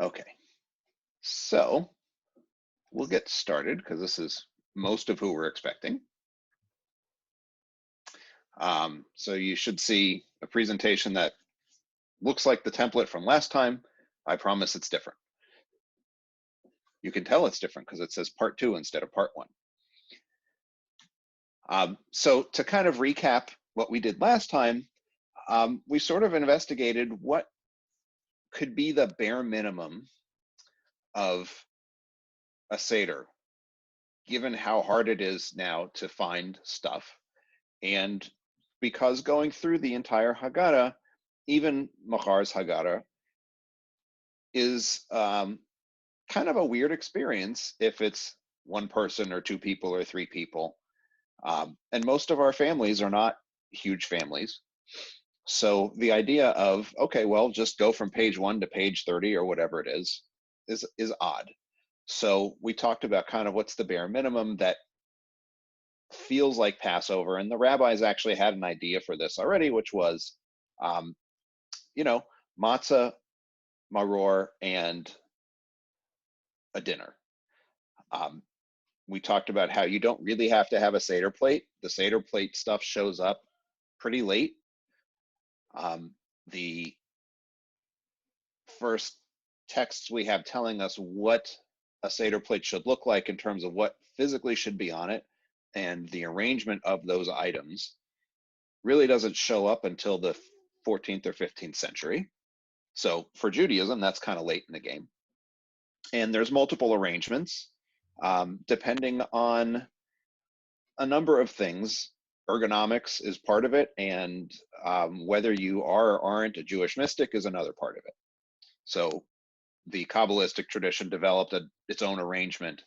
Okay, so we'll get started because this is most of who we're expecting. So you should see a presentation that looks like the template from last time. I promise it's different. You can tell it's different because it says part 2 instead of part 1. So to kind of recap what we did last time, we sort of investigated what could be the bare minimum of a Seder, given how hard it is now to find stuff. And because going through the entire Haggadah, even Machar's Haggadah, is kind of a weird experience if it's one person or two people or three people. And most of our families are not huge families. So the idea of, okay, well, just go from page 1 to page 30 or whatever it is odd. So we talked about kind of what's the bare minimum that feels like Passover, and the rabbis actually had an idea for this already, which was, matzah, maror, and a dinner. We talked about how you don't really have to have a Seder plate. The Seder plate stuff shows up pretty late. The first texts we have telling us what a Seder plate should look like in terms of what physically should be on it and the arrangement of those items really doesn't show up until the 14th or 15th century. So for Judaism, that's kind of late in the game. And there's multiple arrangements depending on a number of things. Ergonomics is part of it, and whether you are or aren't a Jewish mystic is another part of it. So the Kabbalistic tradition developed its own arrangement,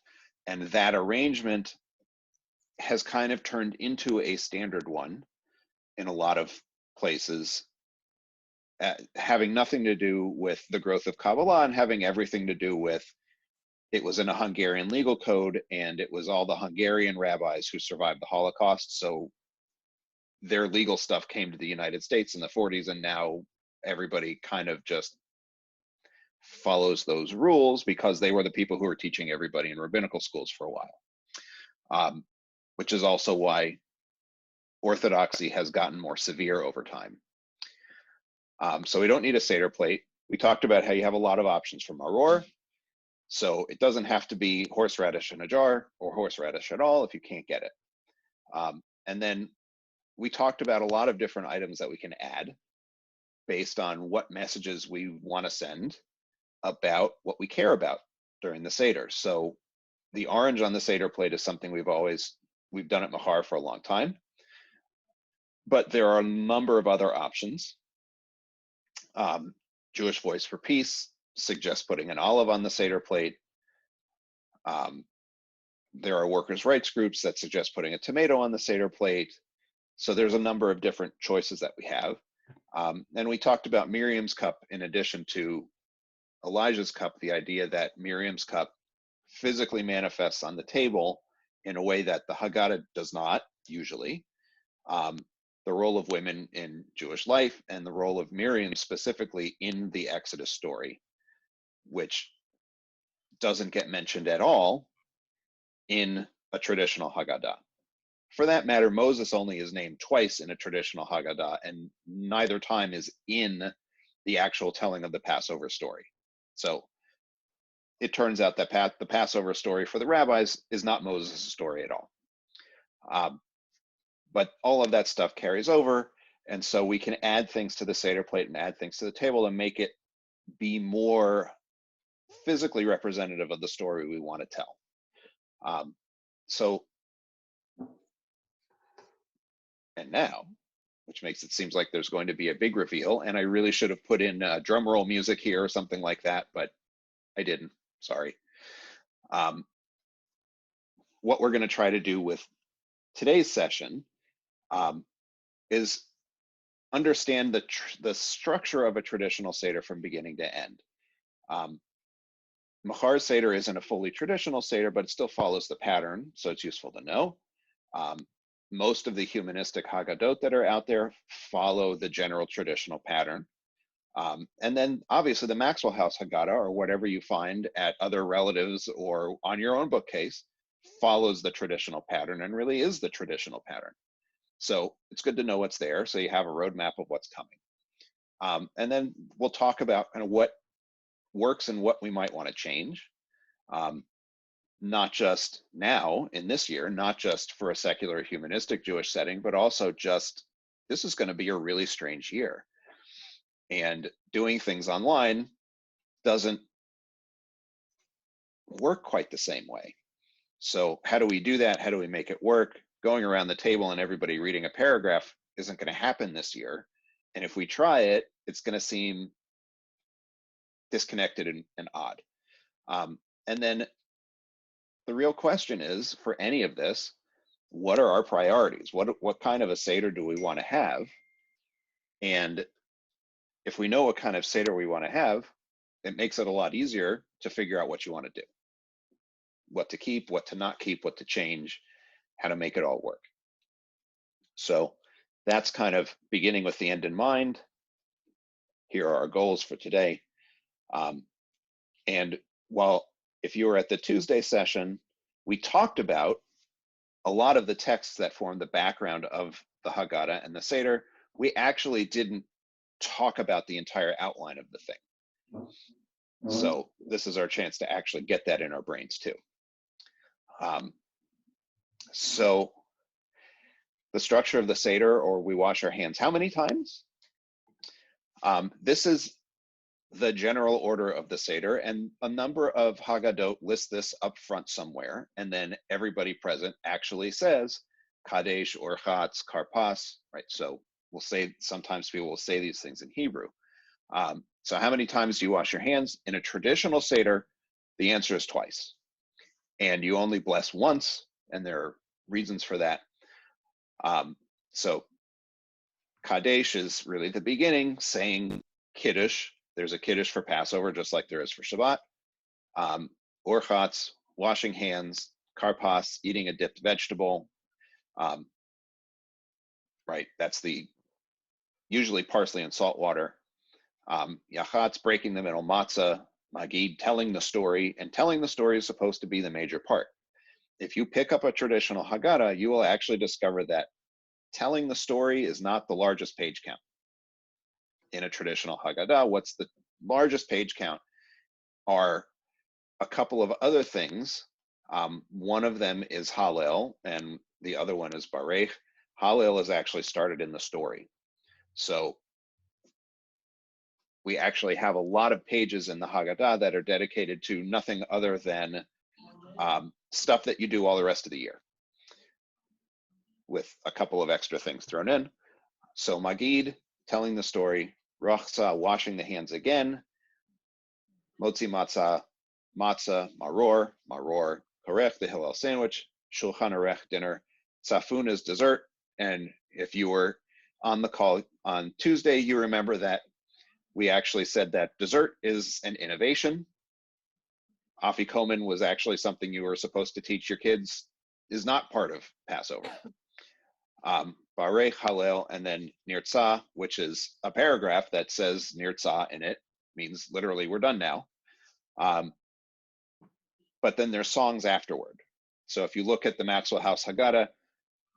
and that arrangement has kind of turned into a standard one in a lot of places, having nothing to do with the growth of Kabbalah and having everything to do with it was in a Hungarian legal code, and it was all the Hungarian rabbis who survived the Holocaust. So their legal stuff came to the United States in the 40s, and now everybody kind of just follows those rules because they were the people who were teaching everybody in rabbinical schools for a while, which is also why Orthodoxy has gotten more severe over time. So we don't need a Seder plate. We talked about how you have a lot of options for maror. So it doesn't have to be horseradish in a jar or horseradish at all if you can't get it. And then we talked about a lot of different items that we can add based on what messages we want to send about what we care about during the Seder. So the orange on the Seder plate is something we've done at Machar for a long time, but there are a number of other options. Jewish Voice for Peace suggests putting an olive on the Seder plate. There are workers' rights groups that suggest putting a tomato on the Seder plate. So there's a number of different choices that we have. And we talked about Miriam's cup in addition to Elijah's cup, the idea that Miriam's cup physically manifests on the table in a way that the Haggadah does not usually. The role of women in Jewish life and the role of Miriam specifically in the Exodus story, which doesn't get mentioned at all in a traditional Haggadah. For that matter, Moses only is named twice in a traditional Haggadah, and neither time is in the actual telling of the Passover story. So it turns out that the Passover story for the rabbis is not Moses' story at all. But all of that stuff carries over, and so we can add things to the Seder plate and add things to the table and make it be more physically representative of the story we want to tell. And now, which makes it seems like there's going to be a big reveal, and I really should have put in drum roll music here or something like that, but I didn't. Sorry. What we're going to try to do with today's session is understand the structure of a traditional Seder from beginning to end. Machar's Seder isn't a fully traditional Seder, but it still follows the pattern, so it's useful to know. Most of the humanistic Haggadot that are out there follow the general traditional pattern. And then obviously the Maxwell House Haggadah, or whatever you find at other relatives or on your own bookcase, follows the traditional pattern and really is the traditional pattern. So it's good to know what's there, so you have a roadmap of what's coming. And then we'll talk about kind of what works and what we might want to change. Not just now in this year, not just for a secular humanistic Jewish setting, but also just this is going to be a really strange year. And doing things online doesn't work quite the same way. So how do we do that? How do we make it work? Going around the table and everybody reading a paragraph isn't going to happen this year. And if we try it, it's going to seem disconnected and odd. And then the real question is, for any of this, what are our priorities? What kind of a Seder do we want to have? And if we know what kind of Seder we want to have, it makes it a lot easier to figure out what you want to do, what to keep, what to not keep, what to change, how to make it all work. So that's kind of beginning with the end in mind. Here are our goals for today. And while if you were at the Tuesday session, we talked about a lot of the texts that form the background of the Haggadah and the Seder. We actually didn't talk about the entire outline of the thing. So this is our chance to actually get that in our brains too. So the structure of the Seder, or we wash our hands how many times? This is the general order of the Seder, and a number of Haggadot list this up front somewhere, and then everybody present actually says Kadesh, Orchatz, Karpas, right? So we'll say, sometimes people will say these things in Hebrew. So how many times do you wash your hands? In a traditional Seder, the answer is twice. And you only bless once, and there are reasons for that. So Kadesh is really the beginning, saying Kiddush. There's a Kiddush for Passover, just like there is for Shabbat. Orchatz, washing hands. Karpas, eating a dipped vegetable. Right, that's the usually parsley and salt water. Yachatz, breaking the middle matzah. Magid, telling the story, and telling the story is supposed to be the major part. If you pick up a traditional Haggadah, you will actually discover that telling the story is not the largest page count. In a traditional Haggadah, what's the largest page count are a couple of other things. One of them is Hallel, and the other one is Barech. Hallel is actually started in the story. So we actually have a lot of pages in the Haggadah that are dedicated to nothing other than stuff that you do all the rest of the year, with a couple of extra things thrown in. So Magid, telling the story. Rachza, washing the hands again. Motzi matzah, matzah, maror, korech, the Hillel sandwich. Shulchan Aruch, dinner. Safun is dessert. And if you were on the call on Tuesday, you remember that we actually said that dessert is an innovation. Afikomen was actually something you were supposed to teach your kids, is not part of Passover. Barech, Hallel, and then Nirtzah, which is a paragraph that says Nirtzah in it, means literally we're done now. But then there's songs afterward. So if you look at the Maxwell House Haggadah,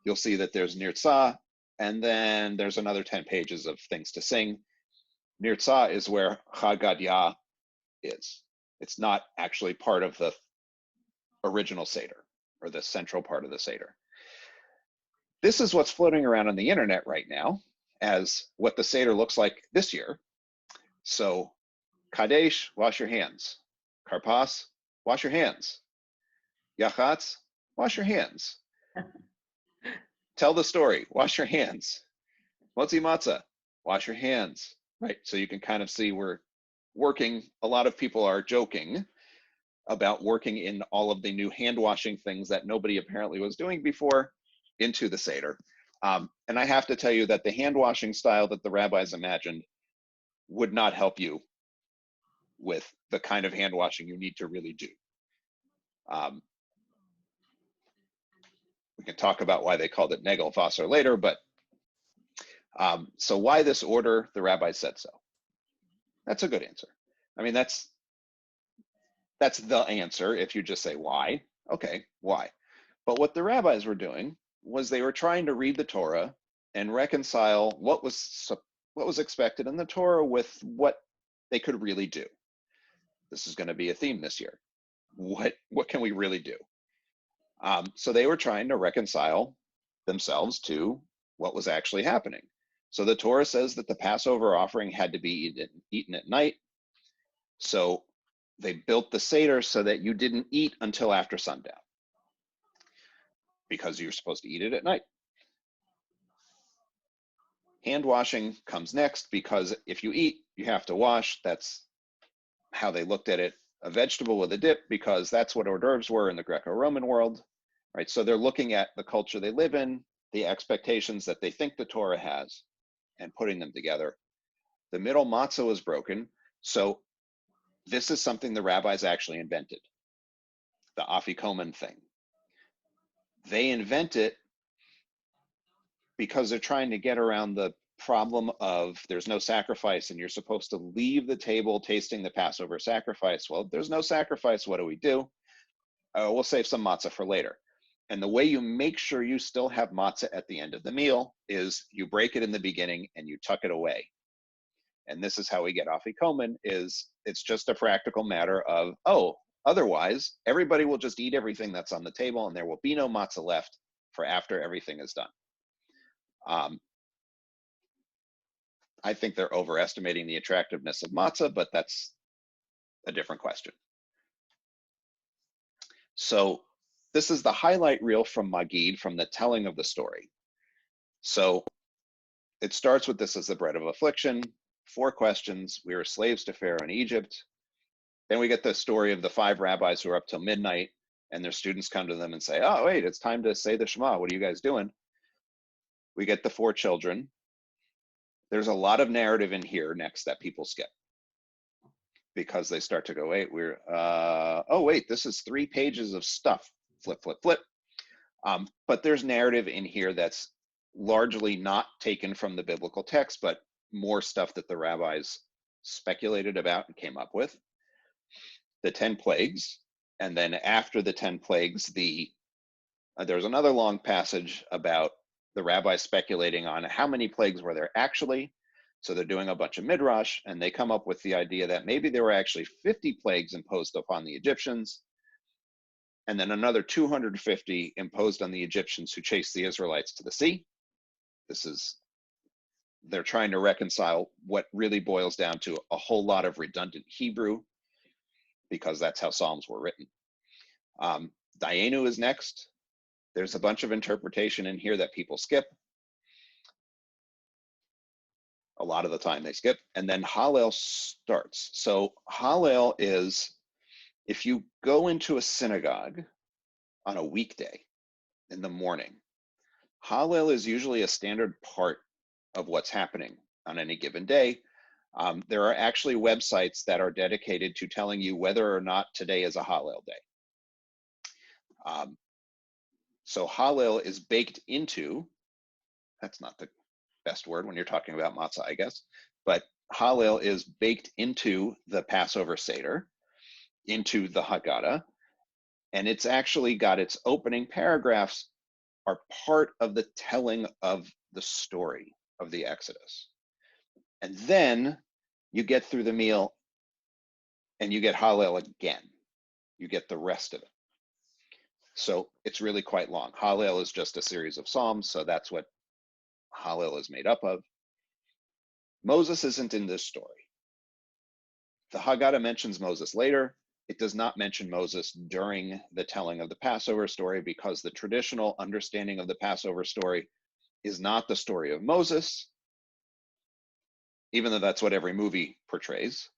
you'll see that there's Nirtzah, and then there's another 10 pages of things to sing. Nirtzah is where Chagadyah is. It's not actually part of the original Seder, or the central part of the Seder. This is what's floating around on the internet right now as what the Seder looks like this year. So Kadesh, wash your hands. Karpas, wash your hands. Yachatz, wash your hands. Tell the story, wash your hands. Motzi matzah, wash your hands. Right, so you can kind of see we're working, a lot of people are joking about working in all of the new hand washing things that nobody apparently was doing before into the Seder. And I have to tell you that the hand washing style that the rabbis imagined would not help you with the kind of hand washing you need to really do. We can talk about why they called it Negelwasser later, but so why this order? The rabbis said so. That's a good answer. I mean, that's the answer. If you just say why, okay, why? But what the rabbis were doing was they were trying to read the Torah and reconcile what was expected in the Torah with what they could really do. This is going to be a theme this year. What can we really do? So they were trying to reconcile themselves to what was actually happening. So the Torah says that the Passover offering had to be eaten at night. So they built the Seder so that you didn't eat until after sundown, because you're supposed to eat it at night. Hand washing comes next, because if you eat, you have to wash. That's how they looked at it. A vegetable with a dip, because that's what hors d'oeuvres were in the Greco-Roman world, right? So they're looking at the culture they live in, the expectations that they think the Torah has, and putting them together. The middle matzah was broken. So this is something the rabbis actually invented, the afikomen thing. They invent it because they're trying to get around the problem of there's no sacrifice and you're supposed to leave the table tasting the Passover sacrifice. Well, there's no sacrifice. What do? We'll save some matzah for later. And the way you make sure you still have matzah at the end of the meal is you break it in the beginning and you tuck it away. And this is how we get afikomen, is it's just a practical matter of, otherwise everybody will just eat everything that's on the table and there will be no matzah left for after everything is done. I think they're overestimating the attractiveness of matzah, but that's a different question. So this is the highlight reel from Magid, from the telling of the story. So it starts with, this is the bread of affliction, 4 questions. We were slaves to Pharaoh in Egypt. Then we get the story of the 5 rabbis who are up till midnight, and their students come to them and say, oh, wait, it's time to say the Shema. What are you guys doing? We get the 4 children. There's a lot of narrative in here next that people skip, because they start to go, wait, this is 3 pages of stuff. Flip, flip, flip. But there's narrative in here that's largely not taken from the biblical text, but more stuff that the rabbis speculated about and came up with. The 10 plagues, and then after the 10 plagues, there's another long passage about the rabbis speculating on how many plagues were there actually. So they're doing a bunch of midrash, and they come up with the idea that maybe there were actually 50 plagues imposed upon the Egyptians, and then another 250 imposed on the Egyptians who chased the Israelites to the sea. They're trying to reconcile what really boils down to a whole lot of redundant Hebrew, because that's how Psalms were written. Dayenu is next. There's a bunch of interpretation in here that people skip. A lot of the time they skip. And then Hallel starts. So Hallel is, if you go into a synagogue on a weekday in the morning, Hallel is usually a standard part of what's happening on any given day. There are actually websites that are dedicated to telling you whether or not today is a Hallel day. So Hallel is baked into, that's not the best word when you're talking about matzah, I guess, but Hallel is baked into the Passover Seder, into the Haggadah, and it's actually got its opening paragraphs are part of the telling of the story of the Exodus. And then you get through the meal and you get Hallel again. You get the rest of it. So it's really quite long. Hallel is just a series of Psalms, so that's what Hallel is made up of. Moses isn't in this story. The Haggadah mentions Moses later. It does not mention Moses during the telling of the Passover story, because the traditional understanding of the Passover story is not the story of Moses, even though that's what every movie portrays.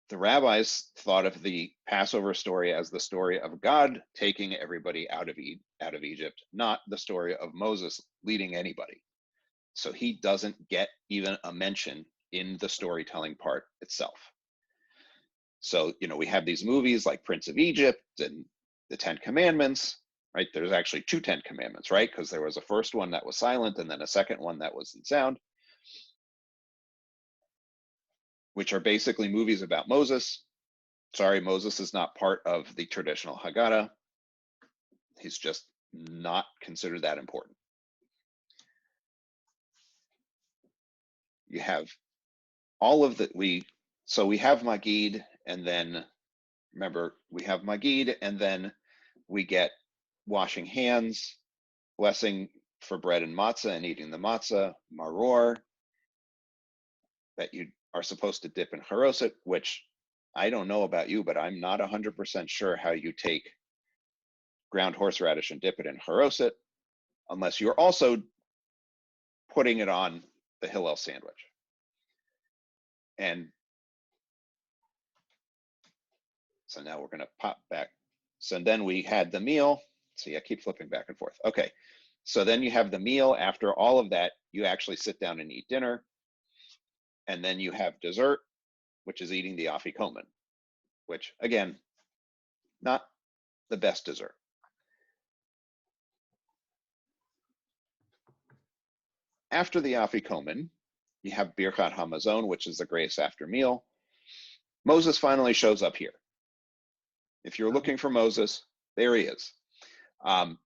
The rabbis thought of the Passover story as the story of God taking everybody out of Egypt, not the story of Moses leading anybody. So he doesn't get even a mention in the storytelling part itself. So, we have these movies like Prince of Egypt and the 10 Commandments, right? There's actually 2 10 Commandments, right? Because there was a first one that was silent and then a second one that was in sound. which are basically movies about Moses. Sorry, Moses is not part of the traditional Haggadah. He's just not considered that important. You have all of the, so we have Magid, and then, remember, we have Magid, and then we get washing hands, blessing for bread and matzah and eating the matzah, maror, that you are supposed to dip in charoset, which I don't know about you, but I'm not 100% sure how you take ground horseradish and dip it in charoset, unless you're also putting it on the Hillel sandwich. And so now we're going to pop back. So then we had the meal. See, I keep flipping back and forth. Okay, so then you have the meal. After all of that, you actually sit down and eat dinner. And then you have dessert, which is eating the afikomen, which, again, not the best dessert. After the afikomen, you have birkat hamazon, which is the grace after meal. Moses finally shows up here. If you're looking for Moses, there he is. And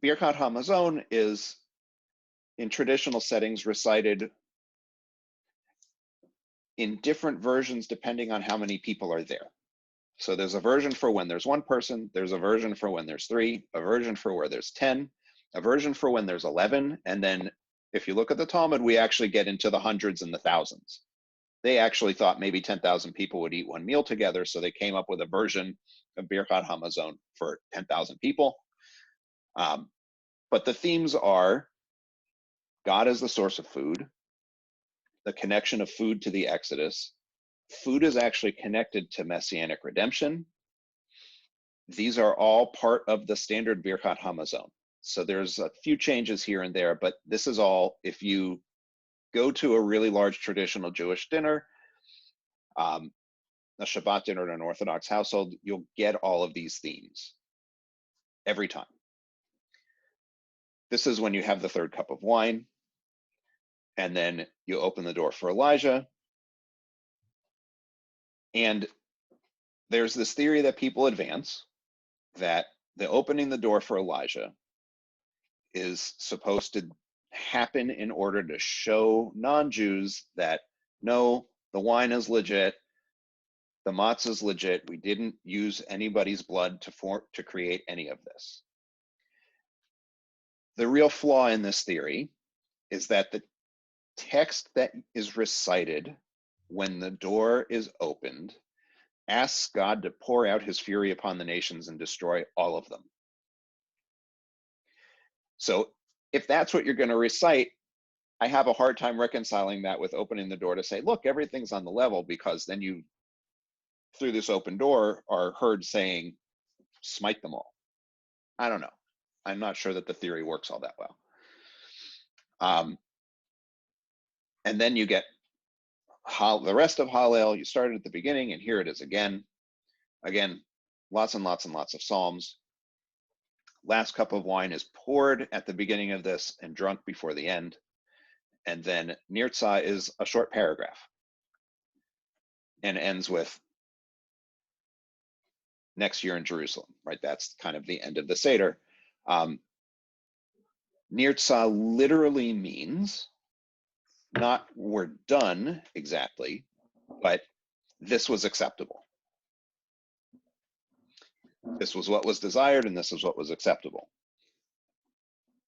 birkat hamazon is, in traditional settings, recited in different versions depending on how many people are there. So there's a version for when there's one person, there's a version for when there's 3, a version for where there's 10, a version for when there's 11, and then if you look at the Talmud, we actually get into the hundreds and the thousands. They actually thought maybe 10,000 people would eat one meal together, so they came up with a version of Birkat Hamazon for 10,000 people. But the themes are God is the source of food, the connection of food to the Exodus. Food is actually connected to Messianic redemption. These are all part of the standard Birkat Hamazon. So there's a few changes here and there, but this is all, if you go to a really large traditional Jewish dinner, a Shabbat dinner in an Orthodox household, you'll get all of these themes every time. This is when you have the third cup of wine, and then you open the door for Elijah. And there's this theory that people advance that the opening the door for Elijah is supposed to happen in order to show non-Jews that, no, the wine is legit, the matzah is legit, we didn't use anybody's blood to create any of this. The real flaw in this theory is that the text that is recited when the door is opened asks God to pour out his fury upon the nations and destroy all of them. So if that's what you're going to recite, I have a hard time reconciling that with opening the door to say, look, everything's on the level, because then you, through this open door, are heard saying, smite them all. I don't know. I'm not sure that the theory works all that well. And then you get the rest of Hallel. You started at the beginning, and here it is again. Again, lots and lots and lots of psalms. Last cup of wine is poured at the beginning of this and drunk before the end. And then Nirtzah is a short paragraph and ends with next year in Jerusalem, right? That's kind of the end of the Seder. Nirtzah literally means not we're done exactly, but this was acceptable. This was what was desired, and this is what was acceptable.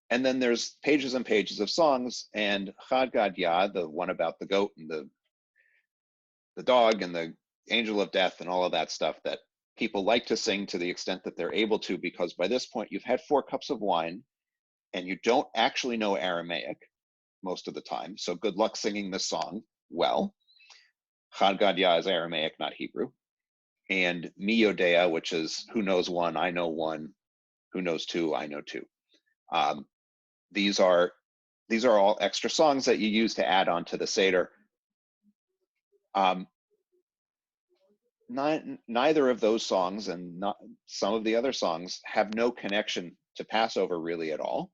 And then there's pages and pages of songs, and Chad Gadya, the one about the goat and the dog and the angel of death and all of that stuff that people like to sing to the extent that they're able to, because by this point you've had 4 cups of wine and you don't actually know Aramaic most of the time. So good luck singing this song well. Chad Gadya is Aramaic, not Hebrew. And Mi Yodea, which is who knows one, I know one, who knows two, I know two. These are all extra songs that you use to add on to the Seder. Neither of those songs and some of the other songs have no connection to Passover really at all,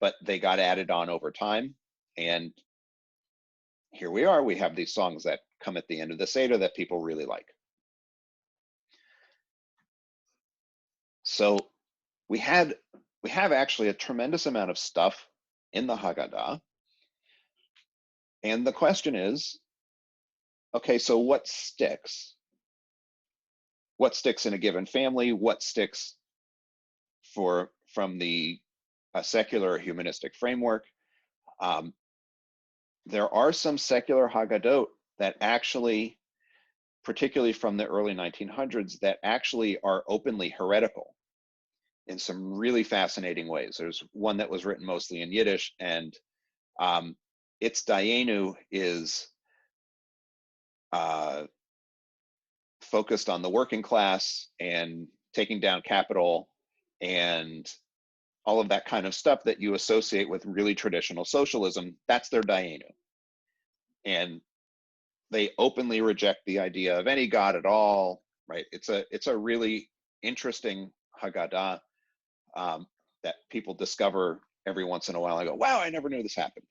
but they got added on over time. And here we are, we have these songs that come at the end of the Seder that people really like. So we have actually a tremendous amount of stuff in the Haggadah. And the question is, okay, so what sticks? What sticks in a given family? What sticks from the secular humanistic framework? There are some secular Haggadot that actually, particularly from the early 1900s, that actually are openly heretical in some really fascinating ways. There's one that was written mostly in Yiddish, and its Dayenu is focused on the working class and taking down capital and all of that kind of stuff that you associate with really traditional socialism. That's their Dayenu. And they openly reject the idea of any God at all, right? It's a really interesting Haggadah that people discover every once in a while. I go, wow, I never knew this happened.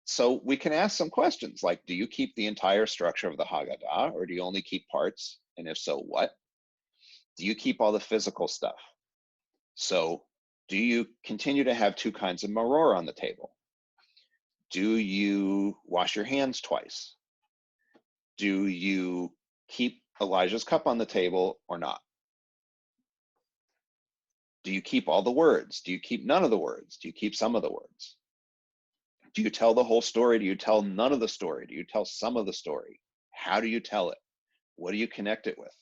So we can ask some questions like, do you keep the entire structure of the Haggadah, or do you only keep parts? And if so, what? Do you keep all the physical stuff? So do you continue to have two kinds of maror on the table? Do you wash your hands twice? Do you keep Elijah's cup on the table or not? Do you keep all the words? Do you keep none of the words? Do you keep some of the words? Do you tell the whole story? Do you tell none of the story? Do you tell some of the story? How do you tell it? What do you connect it with?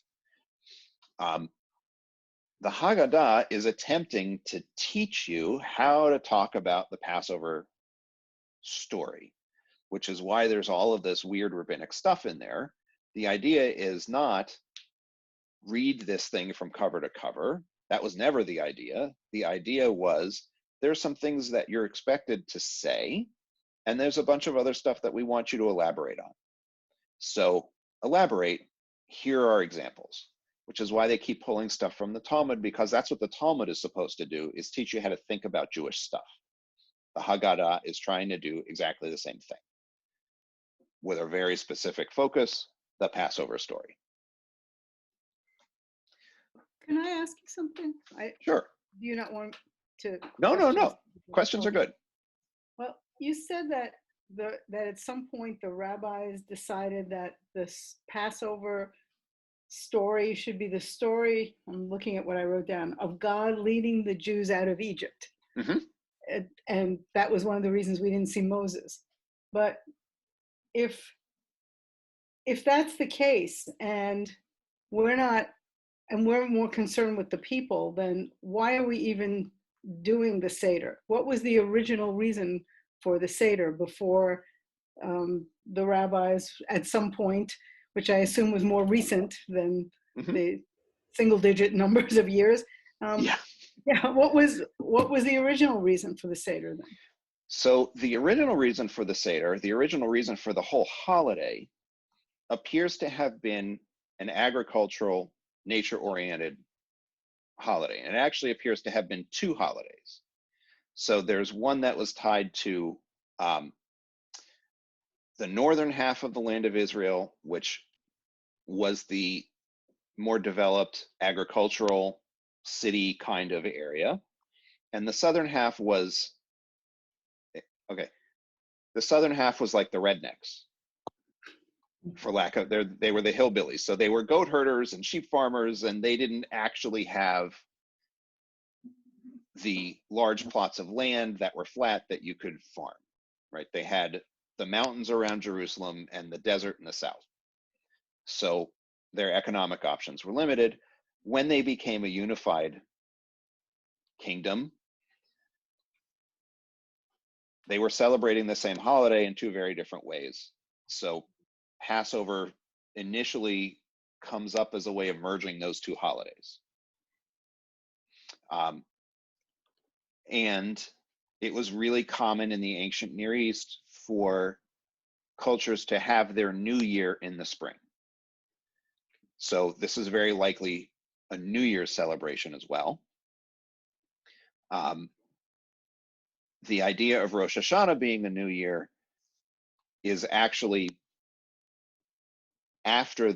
The Haggadah is attempting to teach you how to talk about the Passover story, which is why there's all of this weird rabbinic stuff in there. The idea is not read this thing from cover to cover. That was never the idea. The idea was there's some things that you're expected to say, and there's a bunch of other stuff that we want you to elaborate on. So elaborate, here are examples, which is why they keep pulling stuff from the Talmud, because that's what the Talmud is supposed to do, is teach you how to think about Jewish stuff. The Haggadah is trying to do exactly the same thing with a very specific focus, the Passover story. Can I ask you something? Sure. Do you not want to? No. Questions are good. Well, you said that at some point the rabbis decided that this Passover story should be the story, I'm looking at what I wrote down, of God leading the Jews out of Egypt. Mm-hmm. And that was one of the reasons we didn't see Moses. But if that's the case, and we're more concerned with the people, then why are we even doing the Seder? What was the original reason for the Seder before the rabbis at some point, which I assume was more recent than the single-digit numbers of years? What was the original reason for the Seder then? So the original reason for the Seder, the original reason for the whole holiday, appears to have been an agricultural, nature-oriented holiday. And it actually appears to have been two holidays. So there's one that was tied to the northern half of the land of Israel, which was the more developed agricultural city kind of area. And the southern half was, the southern half was like the rednecks, for lack of, they were the hillbillies. So they were goat herders and sheep farmers, and they didn't actually have the large plots of land that were flat that you could farm, right? They had the mountains around Jerusalem and the desert in the south. So their economic options were limited. When they became a unified kingdom, they were celebrating the same holiday in two very different ways. So Passover initially comes up as a way of merging those two holidays. And it was really common in the ancient Near East for cultures to have their new year in the spring. So this is very likely a New Year's celebration as well. The idea of Rosh Hashanah being the new year is actually after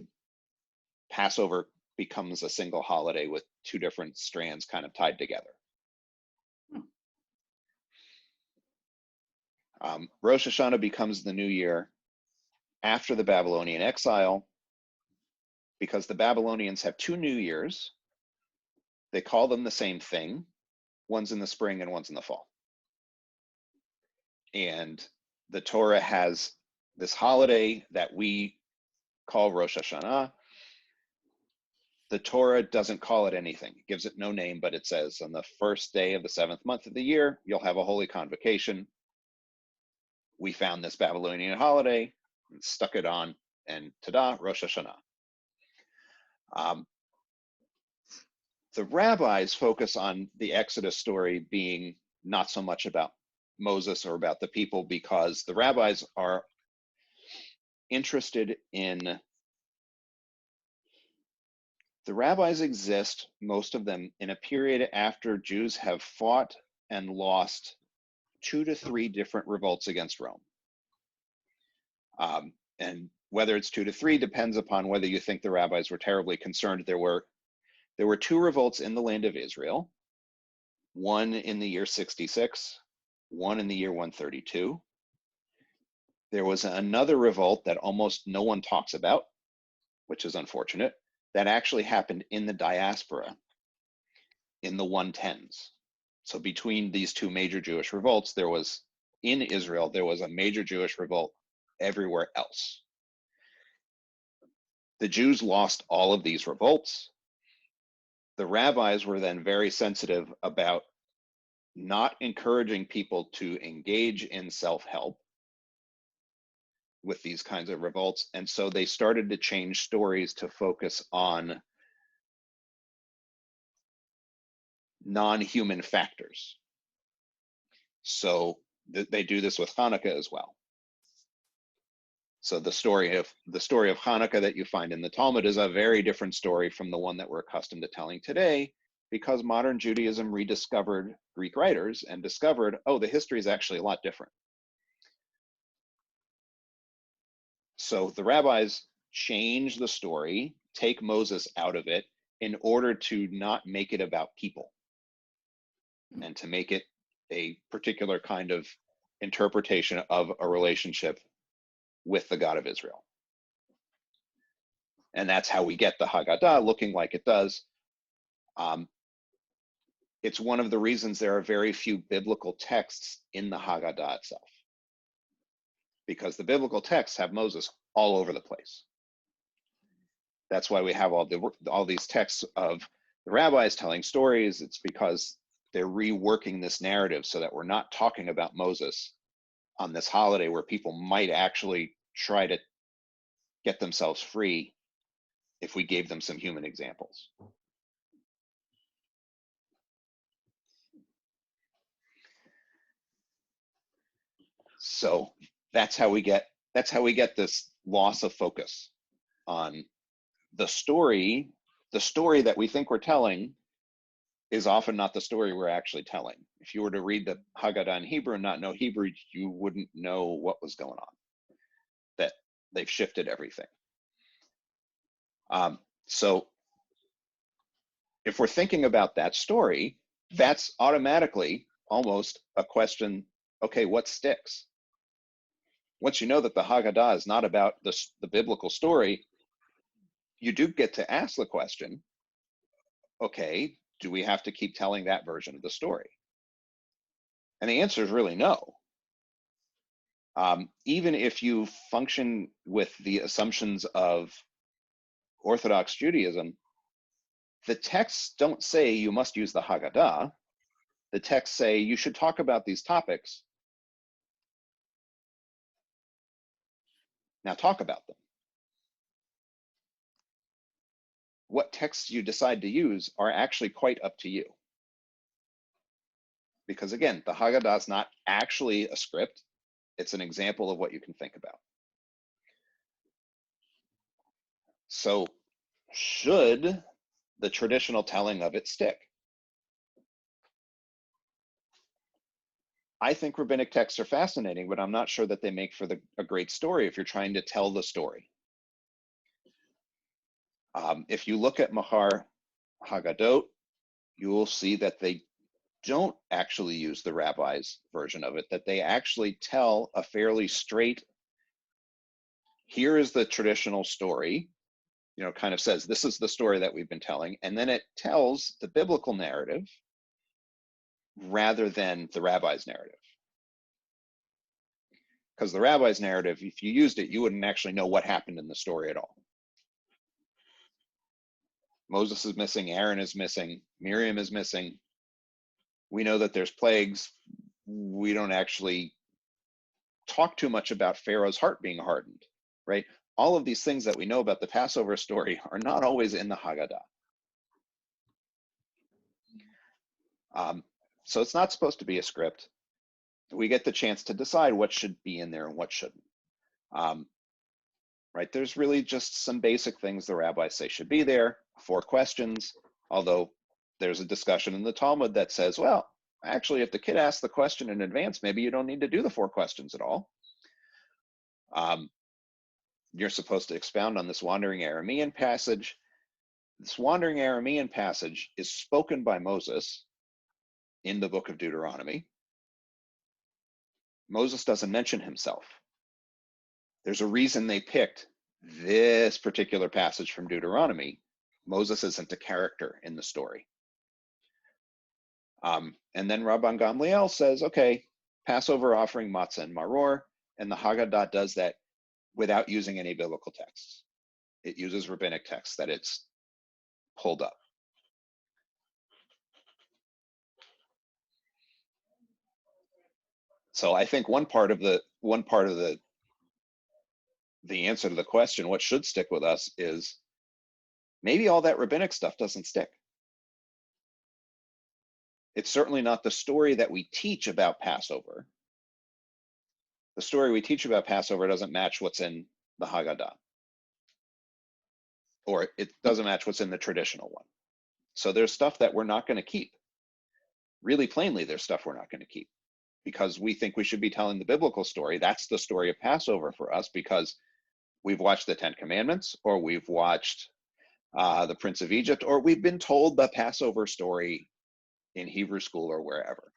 Passover becomes a single holiday with two different strands kind of tied together. Rosh Hashanah becomes the new year after the Babylonian exile, because the Babylonians have two new years. They call them the same thing. One's in the spring and one's in the fall. And the Torah has this holiday that we call Rosh Hashanah. The Torah doesn't call it anything. It gives it no name, but it says on the first day of the 7th month of the year, you'll have a holy convocation. We found this Babylonian holiday, and stuck it on, and ta-da, Rosh Hashanah. The rabbis focus on the Exodus story being not so much about Moses or about the people, because the rabbis are interested in, the rabbis exist, most of them, in a period after Jews have fought and lost 2 to 3 different revolts against Rome. And whether it's 2 to 3 depends upon whether you think the rabbis were terribly concerned. There were 2 revolts in the land of Israel, one in the year 66, one in the year 132. There was another revolt that almost no one talks about, which is unfortunate, that actually happened in the diaspora in the 110s. So between these 2 major Jewish revolts, in Israel, there was a major Jewish revolt everywhere else. The Jews lost all of these revolts. The rabbis were then very sensitive about not encouraging people to engage in self-help with these kinds of revolts. And so they started to change stories to focus on non-human factors. So they do this with Hanukkah as well. So the story of Hanukkah that you find in the Talmud is a very different story from the one that we're accustomed to telling today, because modern Judaism rediscovered Greek writers and discovered, oh, the history is actually a lot different. So the rabbis change the story, take Moses out of it, in order to not make it about people, and to make it a particular kind of interpretation of a relationship with the God of Israel. And that's how we get the Haggadah looking like it does. It's one of the reasons there are very few biblical texts in the Haggadah itself, because the biblical texts have Moses all over the place. That's why we have all these texts of the rabbis telling stories. It's because they're reworking this narrative so that we're not talking about Moses on this holiday where people might actually try to get themselves free if we gave them some human examples. So that's how we get this loss of focus on the story. The story that we think we're telling is often not the story we're actually telling. If you were to read the Haggadah in Hebrew and not know Hebrew, you wouldn't know what was going on, that they've shifted everything. So if we're thinking about that story, that's automatically almost a question, okay, what sticks? Once you know that the Haggadah is not about the biblical story, you do get to ask the question, okay, do we have to keep telling that version of the story? And the answer is really no. Even if you function with the assumptions of Orthodox Judaism, the texts don't say you must use the Haggadah. The texts say you should talk about these topics. Now talk about them. What texts you decide to use are actually quite up to you. Because again, the Haggadah is not actually a script. It's an example of what you can think about. So should the traditional telling of it stick? I think rabbinic texts are fascinating, but I'm not sure that they make for a great story if you're trying to tell the story. If you look at Mahar Haggadot, you will see that they don't actually use the rabbi's version of it, that they actually tell a fairly straight, here is the traditional story, kind of says, this is the story that we've been telling, and then it tells the biblical narrative rather than the rabbi's narrative. Because the rabbi's narrative, if you used it, you wouldn't actually know what happened in the story at all. Moses is missing, Aaron is missing, Miriam is missing. We know that there's plagues. We don't actually talk too much about Pharaoh's heart being hardened, right? All of these things that we know about the Passover story are not always in the Haggadah. So it's not supposed to be a script. We get the chance to decide what should be in there and what shouldn't. Right? There's really just some basic things the rabbis say should be there, 4 questions, although there's a discussion in the Talmud that says, well, actually, if the kid asks the question in advance, maybe you don't need to do the 4 questions at all. You're supposed to expound on this wandering Aramean passage. This wandering Aramean passage is spoken by Moses in the book of Deuteronomy. Moses doesn't mention himself. There's a reason they picked this particular passage from Deuteronomy. Moses isn't a character in the story. And then Rabban Gamliel says, okay, Passover offering matzah and maror, and the Haggadah does that without using any biblical texts. It uses rabbinic texts that it's pulled up. So I think one part of the answer to the question, what should stick with us, is maybe all that rabbinic stuff doesn't stick. It's certainly not the story that we teach about Passover. The story we teach about Passover doesn't match what's in the Haggadah, or it doesn't match what's in the traditional one. So there's stuff that we're not going to keep. Really plainly, there's stuff we're not going to keep because we think we should be telling the biblical story. That's the story of Passover for us because we've watched the 10 Commandments, or we've watched the Prince of Egypt, or we've been told the Passover story in Hebrew school or wherever.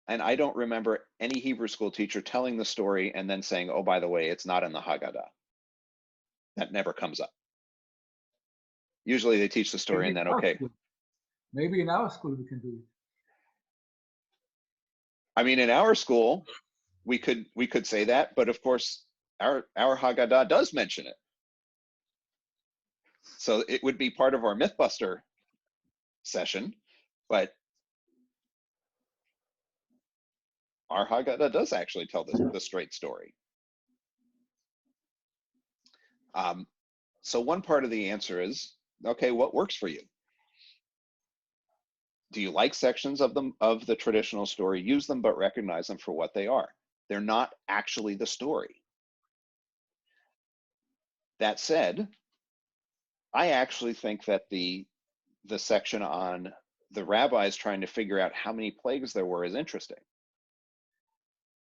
And I don't remember any Hebrew school teacher telling the story and then saying, oh, by the way, it's not in the Haggadah. That never comes up. Usually they teach the story and then, okay. Maybe in our school we can do it. I mean, in our school, we could say that, but of course, our Haggadah does mention it. So it would be part of our Mythbuster session, but our Haggadah does actually tell the straight story. So one part of the answer is, okay, what works for you? Do you like sections of the traditional story? Use them, but recognize them for what they are. They're not actually the story. That said, I actually think that the section on the rabbis trying to figure out how many plagues there were is interesting.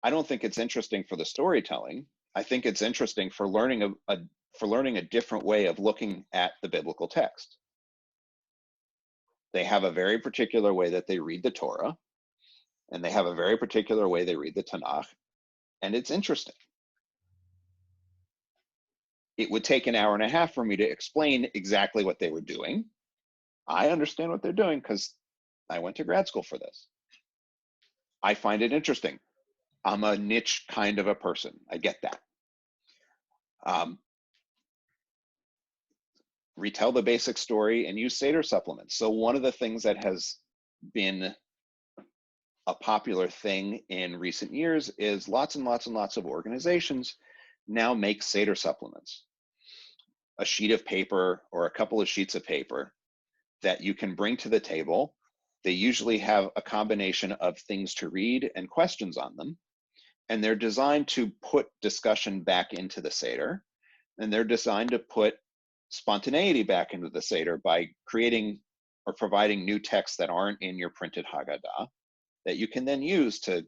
I don't think it's interesting for the storytelling. I think it's interesting for learning a different way of looking at the biblical text. They have a very particular way that they read the Torah, and they have a very particular way they read the Tanakh, and it's interesting. It would take an hour and a half for me to explain exactly what they were doing. I understand what they're doing because I went to grad school for this. I find it interesting. I'm a niche kind of a person. I get that. Retell the basic story and use Seder supplements. So one of the things that has been a popular thing in recent years is lots and lots and lots of organizations now make Seder supplements. A sheet of paper or a couple of sheets of paper that you can bring to the table. They usually have a combination of things to read and questions on them. And they're designed to put discussion back into the Seder. And they're designed to put spontaneity back into the Seder by creating or providing new texts that aren't in your printed Haggadah that you can then use to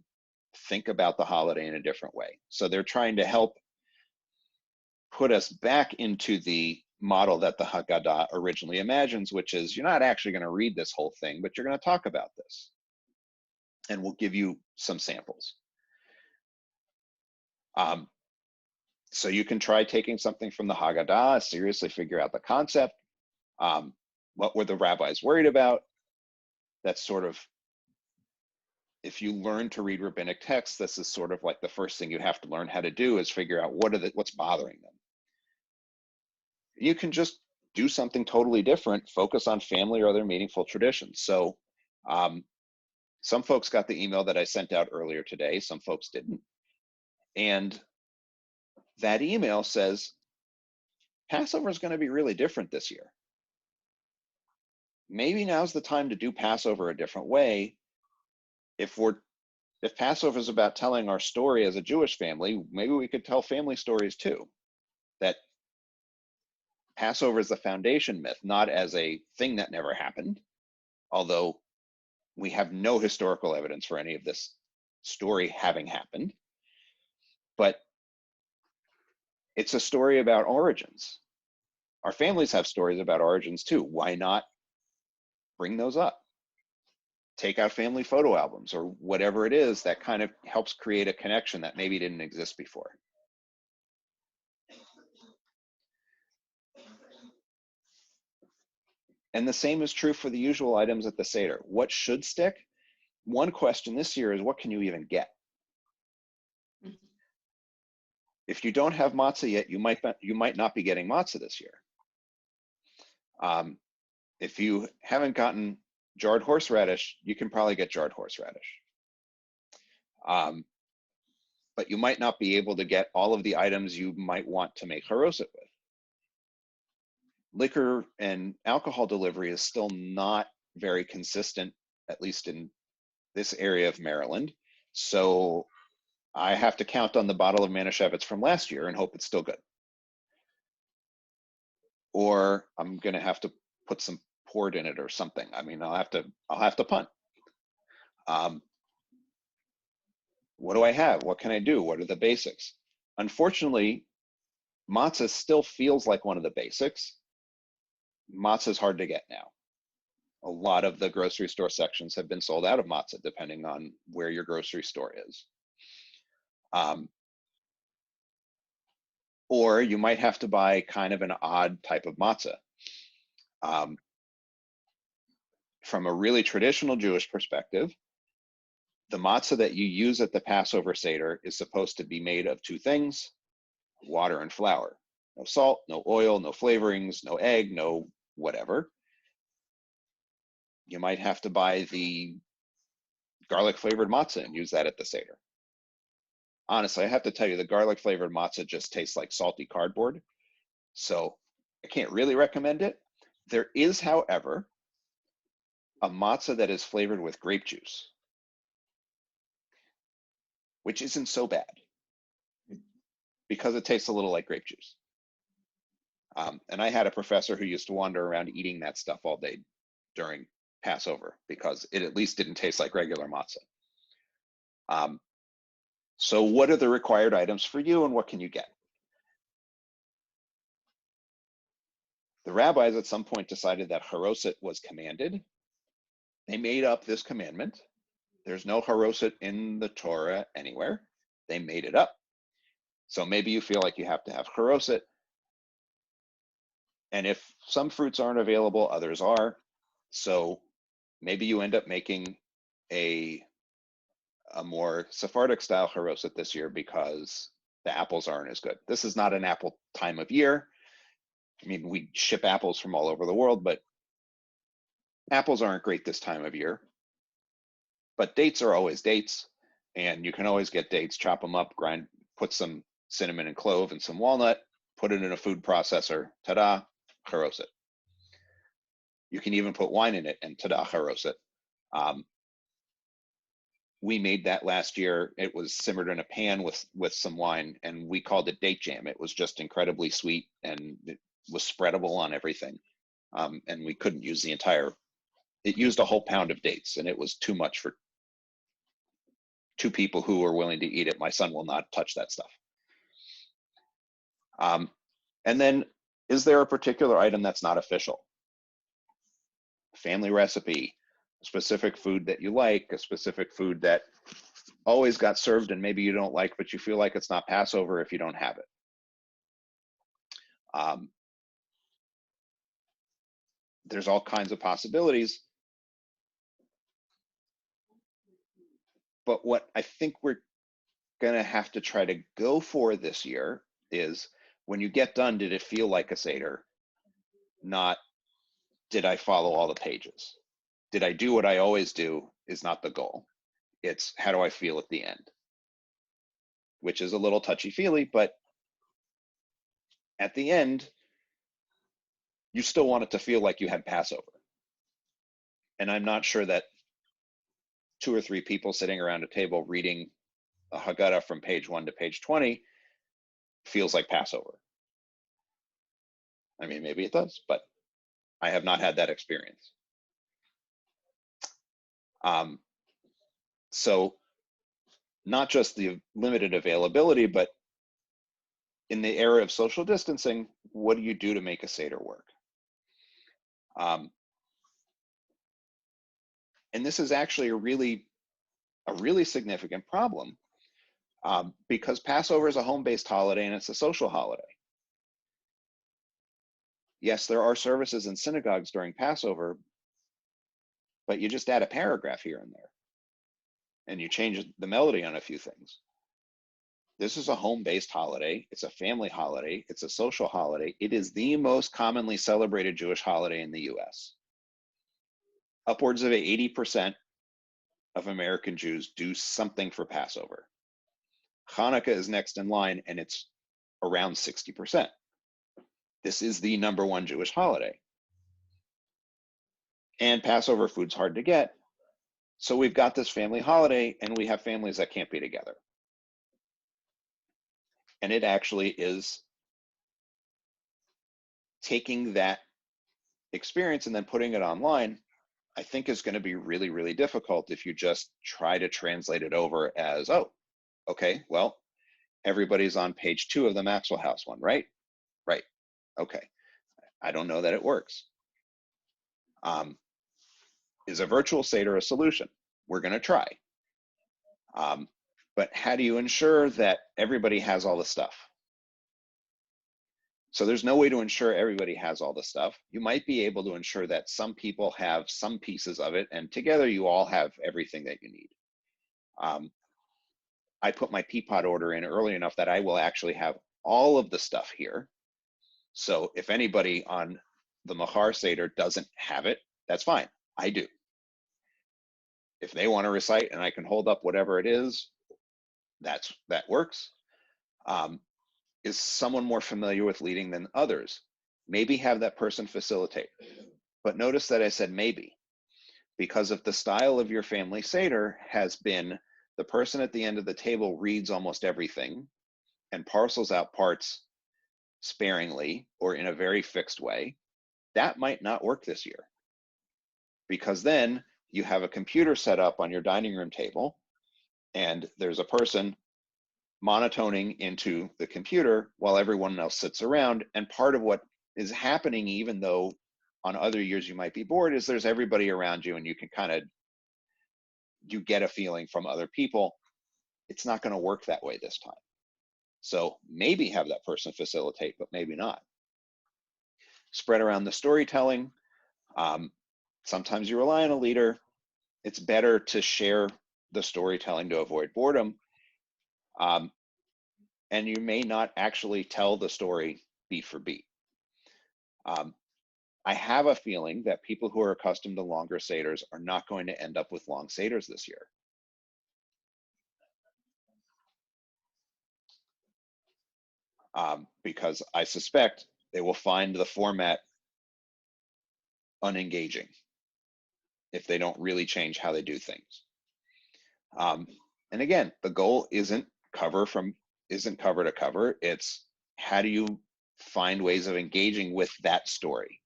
think about the holiday in a different way. So they're trying to help put us back into the model that the Haggadah originally imagines, which is you're not actually going to read this whole thing, but you're going to talk about this. And we'll give you some samples. So you can try taking something from the Haggadah, seriously figure out the concept. What were the rabbis worried about? That's sort of, if you learn to read rabbinic texts, this is sort of like the first thing you have to learn how to do is figure out what's bothering them. You can just do something totally different, focus on family or other meaningful traditions. So some folks got the email that I sent out earlier today, some folks didn't. And that email says, Passover is going to be really different this year. Maybe now's the time to do Passover a different way. If Passover is about telling our story as a Jewish family, maybe we could tell family stories too. That Passover is the foundation myth, not as a thing that never happened, although we have no historical evidence for any of this story having happened. But it's a story about origins. Our families have stories about origins too. Why not bring those up? Take out family photo albums or whatever it is that kind of helps create a connection that maybe didn't exist before. And the same is true for the usual items at the Seder. What should stick? One question this year is, what can you even get? If you don't have matzah yet, you might not be getting matzah this year. If you haven't gotten jarred horseradish, you can probably get jarred horseradish. But you might not be able to get all of the items you might want to make haroset with. Liquor and alcohol delivery is still not very consistent, at least in this area of Maryland. So I have to count on the bottle of Manischewitz from last year and hope it's still good. Or I'm going to have to put some port in it or something. I mean, I'll have to punt. What do I have? What can I do? What are the basics? Unfortunately, matzah still feels like one of the basics. Matzah is hard to get now. A lot of the grocery store sections have been sold out of matzah, depending on where your grocery store is. Or you might have to buy kind of an odd type of matzah. From a really traditional Jewish perspective, the matzah that you use at the Passover Seder is supposed to be made of two things: water and flour. No salt, no oil, no flavorings, no egg, no whatever. You might have to buy the garlic flavored matzah and use that at the Seder. Honestly, I have to tell you, the garlic flavored matzah just tastes like salty cardboard. So I can't really recommend it. There is, however, a matzah that is flavored with grape juice, which isn't so bad because it tastes a little like grape juice. And I had a professor who used to wander around eating that stuff all day during Passover because it at least didn't taste like regular matzah. So what are the required items for you and what can you get? The rabbis at some point decided that haroset was commanded. They made up this commandment. There's no haroset in the Torah anywhere. They made it up. So maybe you feel like you have to have haroset. And if some fruits aren't available, others are. So maybe you end up making a more Sephardic style haroset this year because the apples aren't as good. This is not an apple time of year. I mean, we ship apples from all over the world, but apples aren't great this time of year. But dates are always dates, and you can always get dates, chop them up, grind, put some cinnamon and clove and some walnut, put it in a food processor, ta-da, haroset. You can even put wine in it and ta-da, haroset. We made that last year. It was simmered in a pan with some wine, and we called it date jam. It was just incredibly sweet, and it was spreadable on everything. And we couldn't use the entire it used a whole pound of dates, and it was too much for 2 people who were willing to eat it. My son will not touch that stuff. And then, is there a particular item that's not official? Family recipe, a specific food that you like, a specific food that always got served and maybe you don't like, but you feel like it's not Passover if you don't have it. There's all kinds of possibilities. But what I think we're gonna have to try to go for this year is, when you get done, did it feel like a Seder? Not, did I follow all the pages? Did I do what I always do is not the goal. It's, how do I feel at the end? Which is a little touchy-feely, but at the end, you still want it to feel like you had Passover. And I'm not sure that 2 or 3 people sitting around a table reading a Haggadah from page 1 to page 20 feels like Passover. I mean, maybe it does, but I have not had that experience. So not just the limited availability, but in the era of social distancing, what do you do to make a Seder work? And this is actually a really significant problem, because Passover is a home-based holiday and it's a social holiday. Yes, there are services in synagogues during Passover, but you just add a paragraph here and there, and you change the melody on a few things. This is a home-based holiday. It's a family holiday. It's a social holiday. It is the most commonly celebrated Jewish holiday in the US. Upwards of 80% of American Jews do something for Passover. Hanukkah is next in line, and it's around 60%. This is the #1 Jewish holiday. And Passover food's hard to get. So we've got this family holiday, and we have families that can't be together. And it actually is taking that experience and then putting it online, I think is going to be really, really difficult if you just try to translate it over as, oh, okay, well, everybody's on page 2 of the Maxwell House one, right? Right. Okay. I don't know that it works. Is a virtual Seder a solution? We're going to try. But how do you ensure that everybody has all the stuff? So there's no way to ensure everybody has all the stuff. You might be able to ensure that some people have some pieces of it, and together you all have everything that you need. I put my Peapod order in early enough that I will actually have all of the stuff here. So if anybody on the Mahar Seder doesn't have it, that's fine. I do. If they want to recite and I can hold up whatever it is, that works. Is someone more familiar with leading than others? Maybe have that person facilitate. But notice that I said maybe, because if the style of your family Seder has been the person at the end of the table reads almost everything and parcels out parts sparingly or in a very fixed way, that might not work this year. Because then you have a computer set up on your dining room table, and there's a person monotoning into the computer while everyone else sits around. And part of what is happening, even though on other years you might be bored, is there's everybody around you and you can you get a feeling from other people. It's not going to work that way this time. So maybe have that person facilitate, but maybe not. Spread around the storytelling. Sometimes you rely on a leader. It's better to share the storytelling to avoid boredom. And you may not actually tell the story beat for beat. I have a feeling that people who are accustomed to longer Seders are not going to end up with long Seders this year. Because I suspect they will find the format unengaging if they don't really change how they do things. And again, the goal isn't cover to cover. It's how do you find ways of engaging with that story?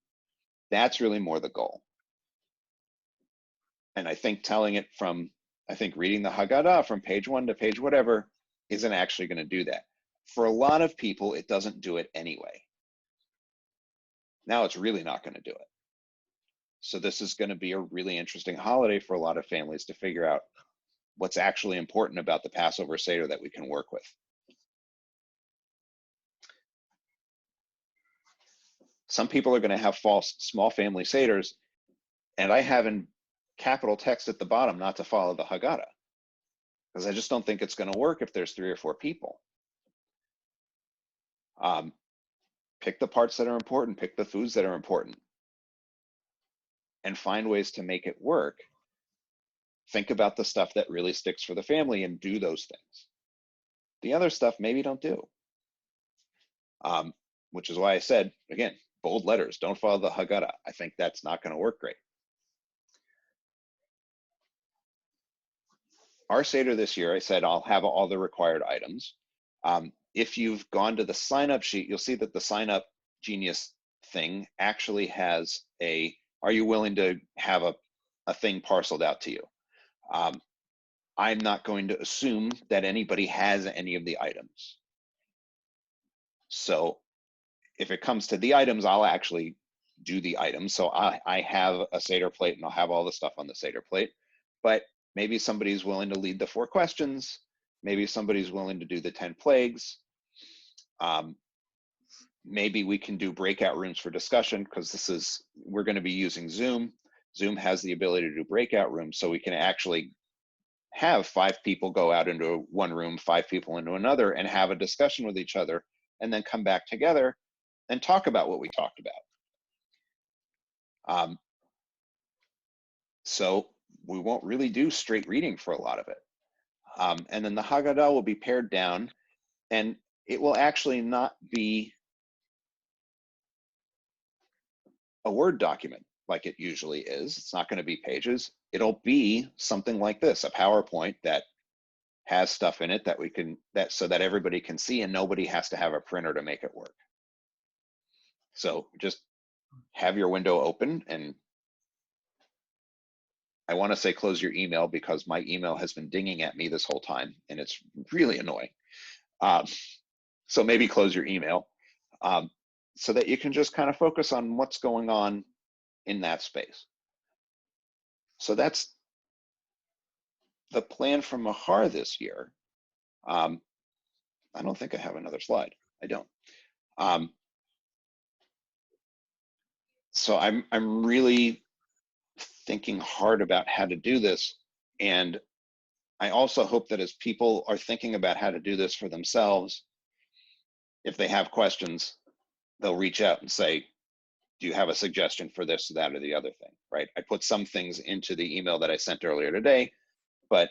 That's really more the goal. And I think telling it from, I think reading the Haggadah from page 1 to page whatever isn't actually going to do that. For a lot of people, it doesn't do it anyway. Now it's really not going to do it. So this is going to be a really interesting holiday for a lot of families to figure out what's actually important about the Passover Seder that we can work with. Some people are going to have false small family Seders, and I have in capital text at the bottom not to follow the Haggadah, because I just don't think it's going to work if there's 3 or 4 people. Pick the parts that are important, pick the foods that are important, and find ways to make it work. Think about the stuff that really sticks for the family and do those things. The other stuff, maybe don't do. Which is why I said, again, bold letters, don't follow the Haggadah. I think that's not going to work great. Our Seder this year, I said I'll have all the required items. If you've gone to the sign-up sheet, you'll see that the sign-up Genius thing actually has a, are you willing to have a thing parceled out to you? I'm not going to assume that anybody has any of the items. So if it comes to the items, I'll actually do the items. So I have a Seder plate and I'll have all the stuff on the Seder plate, but maybe somebody's willing to lead the 4 questions. Maybe somebody's willing to do the 10 plagues. Maybe we can do breakout rooms for discussion, because we're going to be using Zoom. Zoom has the ability to do breakout rooms, so we can actually have 5 people go out into one room, 5 people into another, and have a discussion with each other, and then come back together and talk about what we talked about. So we won't really do straight reading for a lot of it. And then the Haggadah will be pared down, and it will actually not be a Word document like it usually is. It's not going to be pages. It'll be something like this, a PowerPoint that has stuff in it that we can, so that everybody can see and nobody has to have a printer to make it work. So just have your window open, and I want to say close your email because my email has been dinging at me this whole time and it's really annoying. So maybe close your email so that you can just kind of focus on what's going on in that space. So that's the plan for Mahar this year. I don't think I have another slide. I don't. So I'm really thinking hard about how to do this. And I also hope that as people are thinking about how to do this for themselves, if they have questions, they'll reach out and say, do you have a suggestion for this, that, or the other thing, right? I put some things into the email that I sent earlier today, but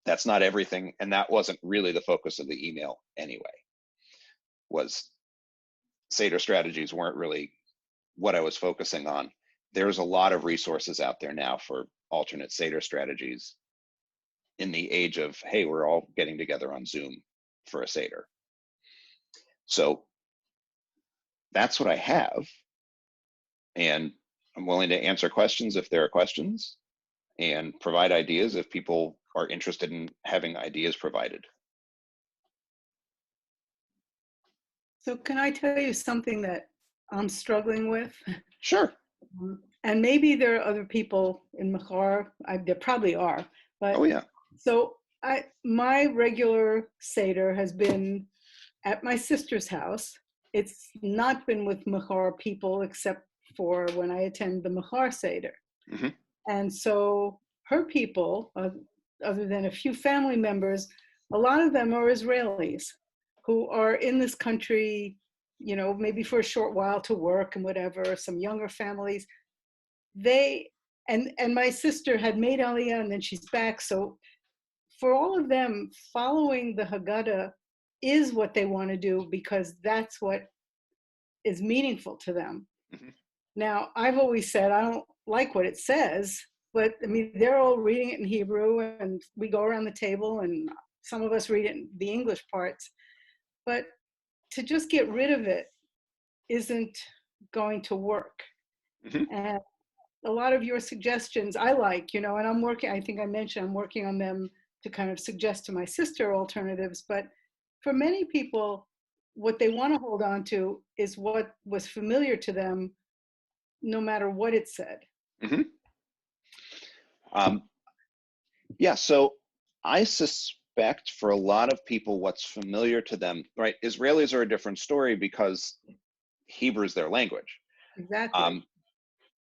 that's not everything. And that wasn't really the focus of the email anyway. Was Seder strategies weren't really what I was focusing on. There's a lot of resources out there now for alternate Seder strategies in the age of, hey, we're all getting together on Zoom for a Seder. So that's what I have. And I'm willing to answer questions if there are questions and provide ideas if people are interested in having ideas provided. So can I tell you something that I'm struggling with? Sure. And maybe there are other people in Mahar, there probably are, but Oh yeah. So my regular Seder has been at my sister's house. It's not been with Mahar people except for when I attend the Mahar Seder. Mm-hmm. And so her people, other than a few family members, a lot of them are Israelis who are in this country, you know, maybe for a short while to work and whatever, some younger families. And my sister had made Aliyah and then she's back. So for all of them, following the Haggadah is what they want to do because that's what is meaningful to them. Mm-hmm. Now, I've always said I don't like what it says, but I mean, they're all reading it in Hebrew and we go around the table and some of us read it in the English parts. But to just get rid of it isn't going to work. Mm-hmm. And a lot of your suggestions I like, and I'm working, I think I mentioned I'm working on them to kind of suggest to my sister alternatives. But for many people, what they want to hold on to is what was familiar to them, no matter what it said. Mm-hmm. Yeah, so I suspect for a lot of people, what's familiar to them, right? Israelis are a different story because Hebrew is their language. Exactly.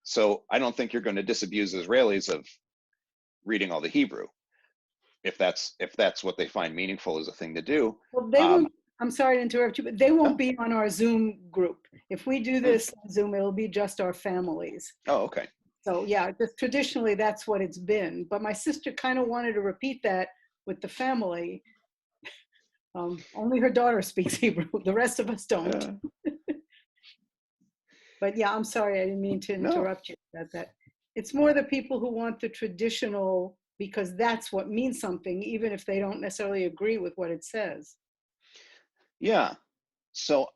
So I don't think you're going to disabuse Israelis of reading all the Hebrew if that's what they find meaningful as a thing to do. Well, they Um, won't, I'm sorry to interrupt you, but they won't oh, be on our Zoom group. If we do this on Zoom, it'll be just our families. oh, okay. So yeah, just traditionally that's what it's been. But my sister kind of wanted to repeat that with the family. Only her daughter speaks Hebrew. The rest of us don't. But yeah, I'm sorry, I didn't mean to No. interrupt you about that. It's more the people who want the traditional because that's what means something, even if they don't necessarily agree with what it says. Yeah. So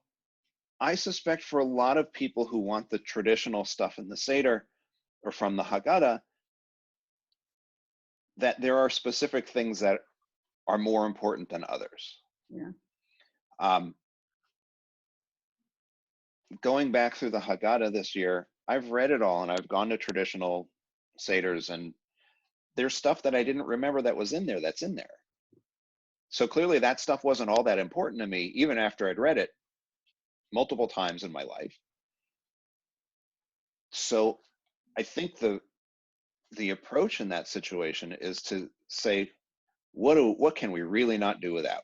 I suspect for a lot of people who want the traditional stuff in the Seder or from the Haggadah, that there are specific things that are more important than others. Yeah. Going back through the Haggadah this year, I've read it all and I've gone to traditional Seders, and there's stuff that I didn't remember that was in there that's in there. So clearly that stuff wasn't all that important to me, even after I'd read it multiple times in my life. So I think the approach in that situation is to say, what can we really not do without?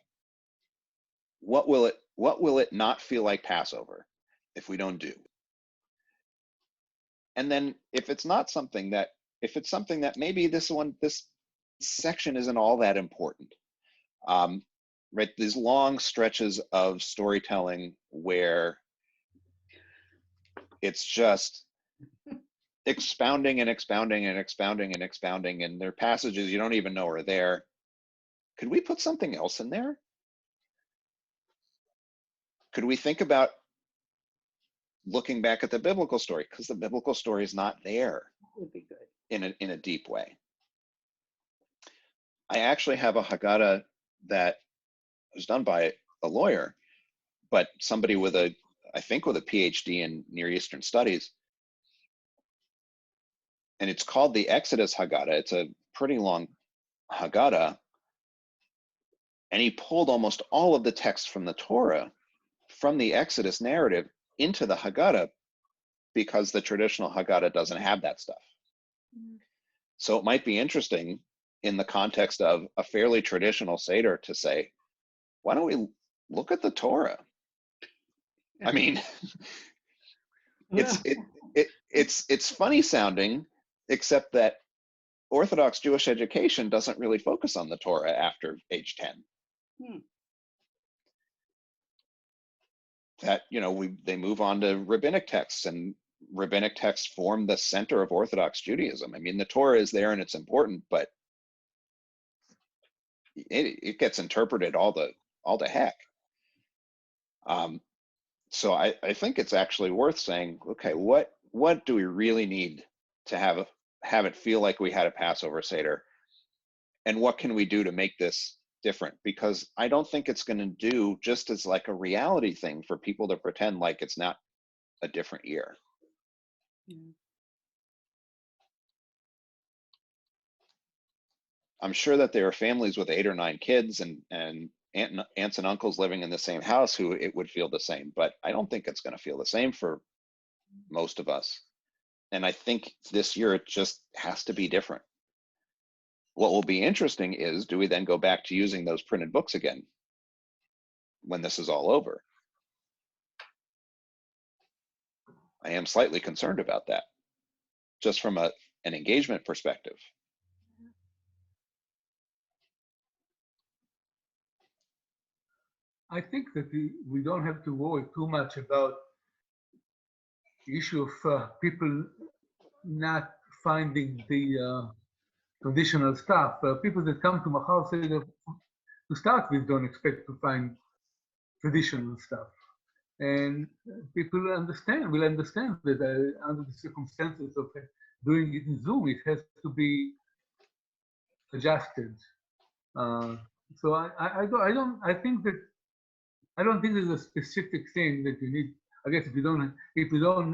What will it not feel like Passover if we don't do? And then if it's something that maybe this section isn't all that important, right? These long stretches of storytelling where it's just expounding and expounding and expounding and expounding, and there are passages you don't even know are there. Could we put something else in there? Could we think about looking back at the biblical story? Because the biblical story is not there Would be good. in a deep way. I actually have a Haggadah that was done by a lawyer, but somebody I think with a PhD in Near Eastern Studies. And it's called the Exodus Haggadah. It's a pretty long Haggadah. And he pulled almost all of the text from the Torah, from the Exodus narrative, into the Haggadah, because the traditional Haggadah doesn't have that stuff. So it might be interesting in the context of a fairly traditional Seder to say, why don't we look at the Torah? I mean, it's funny sounding, except that Orthodox Jewish education doesn't really focus on the Torah after age 10. That, they move on to rabbinic texts, and rabbinic texts form the center of Orthodox Judaism. I mean, the Torah is there and it's important, but it gets interpreted all the heck. So I think it's actually worth saying, okay, what do we really need to have it feel like we had a Passover Seder, and what can we do to make this different? Because I don't think it's going to do just as like a reality thing for people to pretend like it's not a different year. I'm sure that there are families with 8 or 9 kids and aunts and uncles living in the same house who it would feel the same, but I don't think it's going to feel the same for most of us. And I think this year it just has to be different. What will be interesting is, do we then go back to using those printed books again when this is all over? I am slightly concerned about that, just from an engagement perspective. I think that we don't have to worry too much about the issue of people not finding the traditional stuff. People that come to Machar Seder to start with don't expect to find traditional stuff. And people will understand that under the circumstances of doing it in Zoom, it has to be adjusted. So I think that I don't think there's a specific thing that you need. I guess if you don't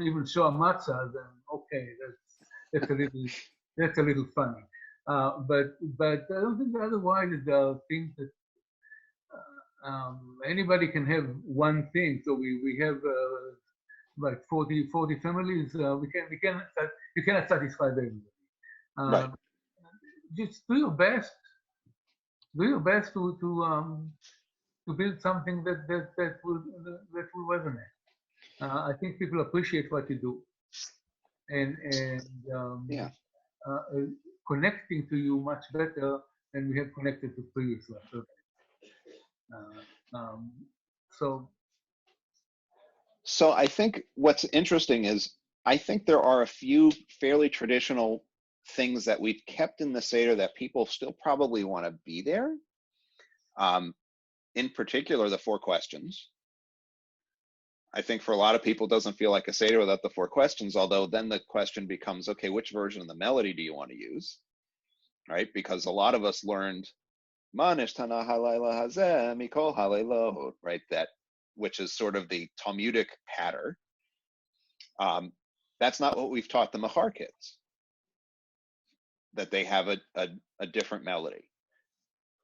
even show a matzah, then okay, that's a little funny. But I don't think otherwise there are things that anybody can have one thing. So we have like 40 families. You cannot satisfy everybody. Right. Just do your best. Do your best to build something that will resonate. I think people appreciate what you do, and Yeah. uh, connecting to you much better than we have connected to previous ones. Um, so So I think what's interesting is I think there are a few fairly traditional things that we've kept in the Seder that people still probably want to be there. In particular, the 4 questions. I think for a lot of people, it doesn't feel like a Seder without the 4 questions, although then the question becomes, okay, which version of the melody do you want to use? Right? Because a lot of us learned, Man ishtana halayla hazeh mikol halaylot, right? That, which is sort of the Talmudic pattern. That's not what we've taught the Machar kids, that they have a different melody.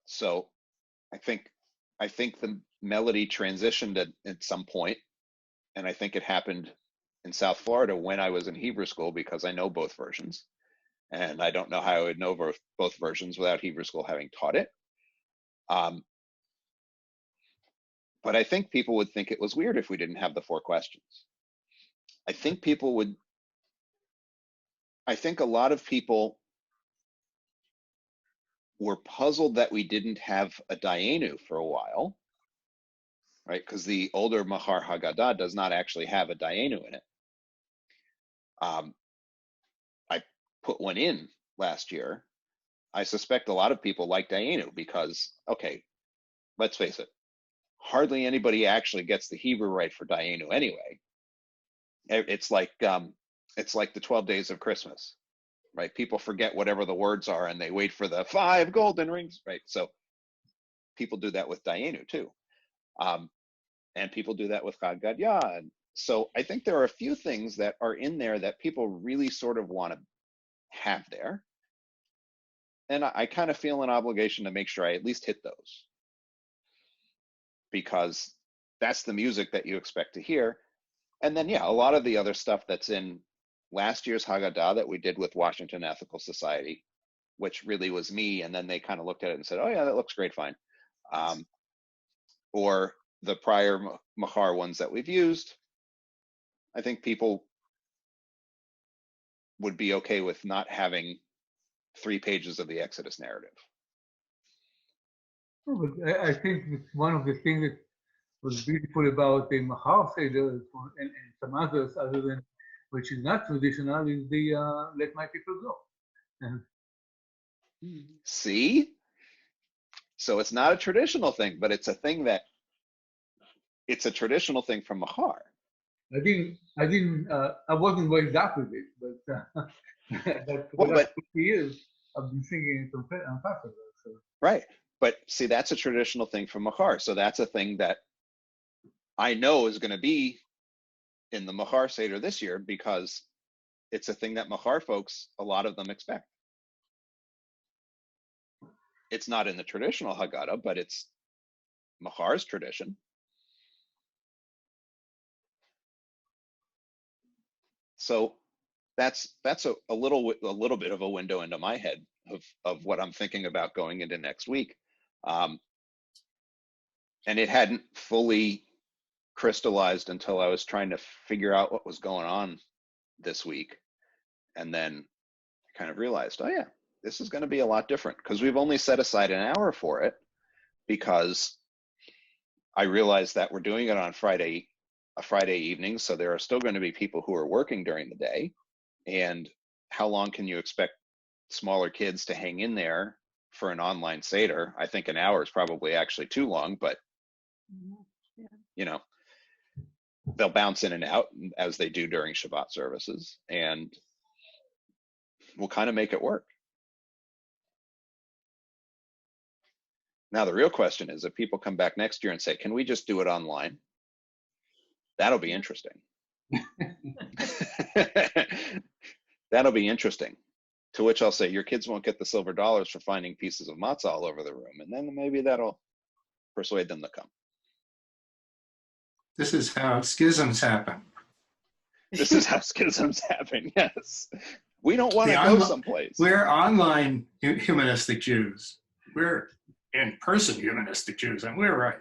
So I think the melody transitioned at some point, and I think it happened in South Florida when I was in Hebrew school, because I know both versions, and I don't know how I would know both versions without Hebrew school having taught it. But I think people would think it was weird if we didn't have the 4 questions. I think a lot of people were puzzled that we didn't have a Dayenu for a while, right? Because the older Mahar Haggadah does not actually have a Dayenu in it. I put one in last year. I suspect a lot of people like Dayenu because, okay, let's face it, hardly anybody actually gets the Hebrew right for Dayenu anyway. It's like the 12 days of Christmas, right? People forget whatever the words are and they wait for the 5 golden rings, right? So people do that with Dayenu too. And people do that with Chad Gadya. And so I think there are a few things that are in there that people really sort of want to have there. And I kind of feel an obligation to make sure I at least hit those, because that's the music that you expect to hear. And then, yeah, a lot of the other stuff that's in last year's Haggadah that we did with Washington Ethical Society, which really was me, and then they kind of looked at it and said, oh yeah, that looks great, fine. Or the prior Mahar ones that we've used, I think people would be okay with not having 3 pages of the Exodus narrative. I think one of the things that was beautiful about the Mahar Seder and some others, other than which is not traditional, is the Let My People Go. See? So it's not a traditional thing, but it's a traditional thing from Mahar. I wasn't raised up with it, but for the last 50 years, I've been singing it on Passover. So. Right. But see, that's a traditional thing from Mahar. So that's a thing that I know is going to be in the Mahar Seder this year, because it's a thing that Mahar folks, a lot of them expect. It's not in the traditional Haggadah, but it's Mahar's tradition. So that's a little bit of a window into my head of what I'm thinking about going into next week. And it hadn't fully crystallized until I was trying to figure out what was going on this week. And then I kind of realized, oh yeah, this is going to be a lot different, because we've only set aside an hour for it, because I realized that we're doing it on a Friday evening. So there are still going to be people who are working during the day. And how long can you expect smaller kids to hang in there for an online Seder? I think an hour is probably actually too long, but you know, they'll bounce in and out as they do during Shabbat services. And we'll kind of make it work. Now, the real question is if people come back next year and say, can we just do it online? That'll be interesting. That'll be interesting. To which I'll say, your kids won't get the silver dollars for finding pieces of matzah all over the room. And then maybe that'll persuade them to come. This is how schisms happen. This is how schisms happen, yes. We don't want to See, go someplace. We're online humanistic Jews. We're in-person humanistic Jews, and we're right.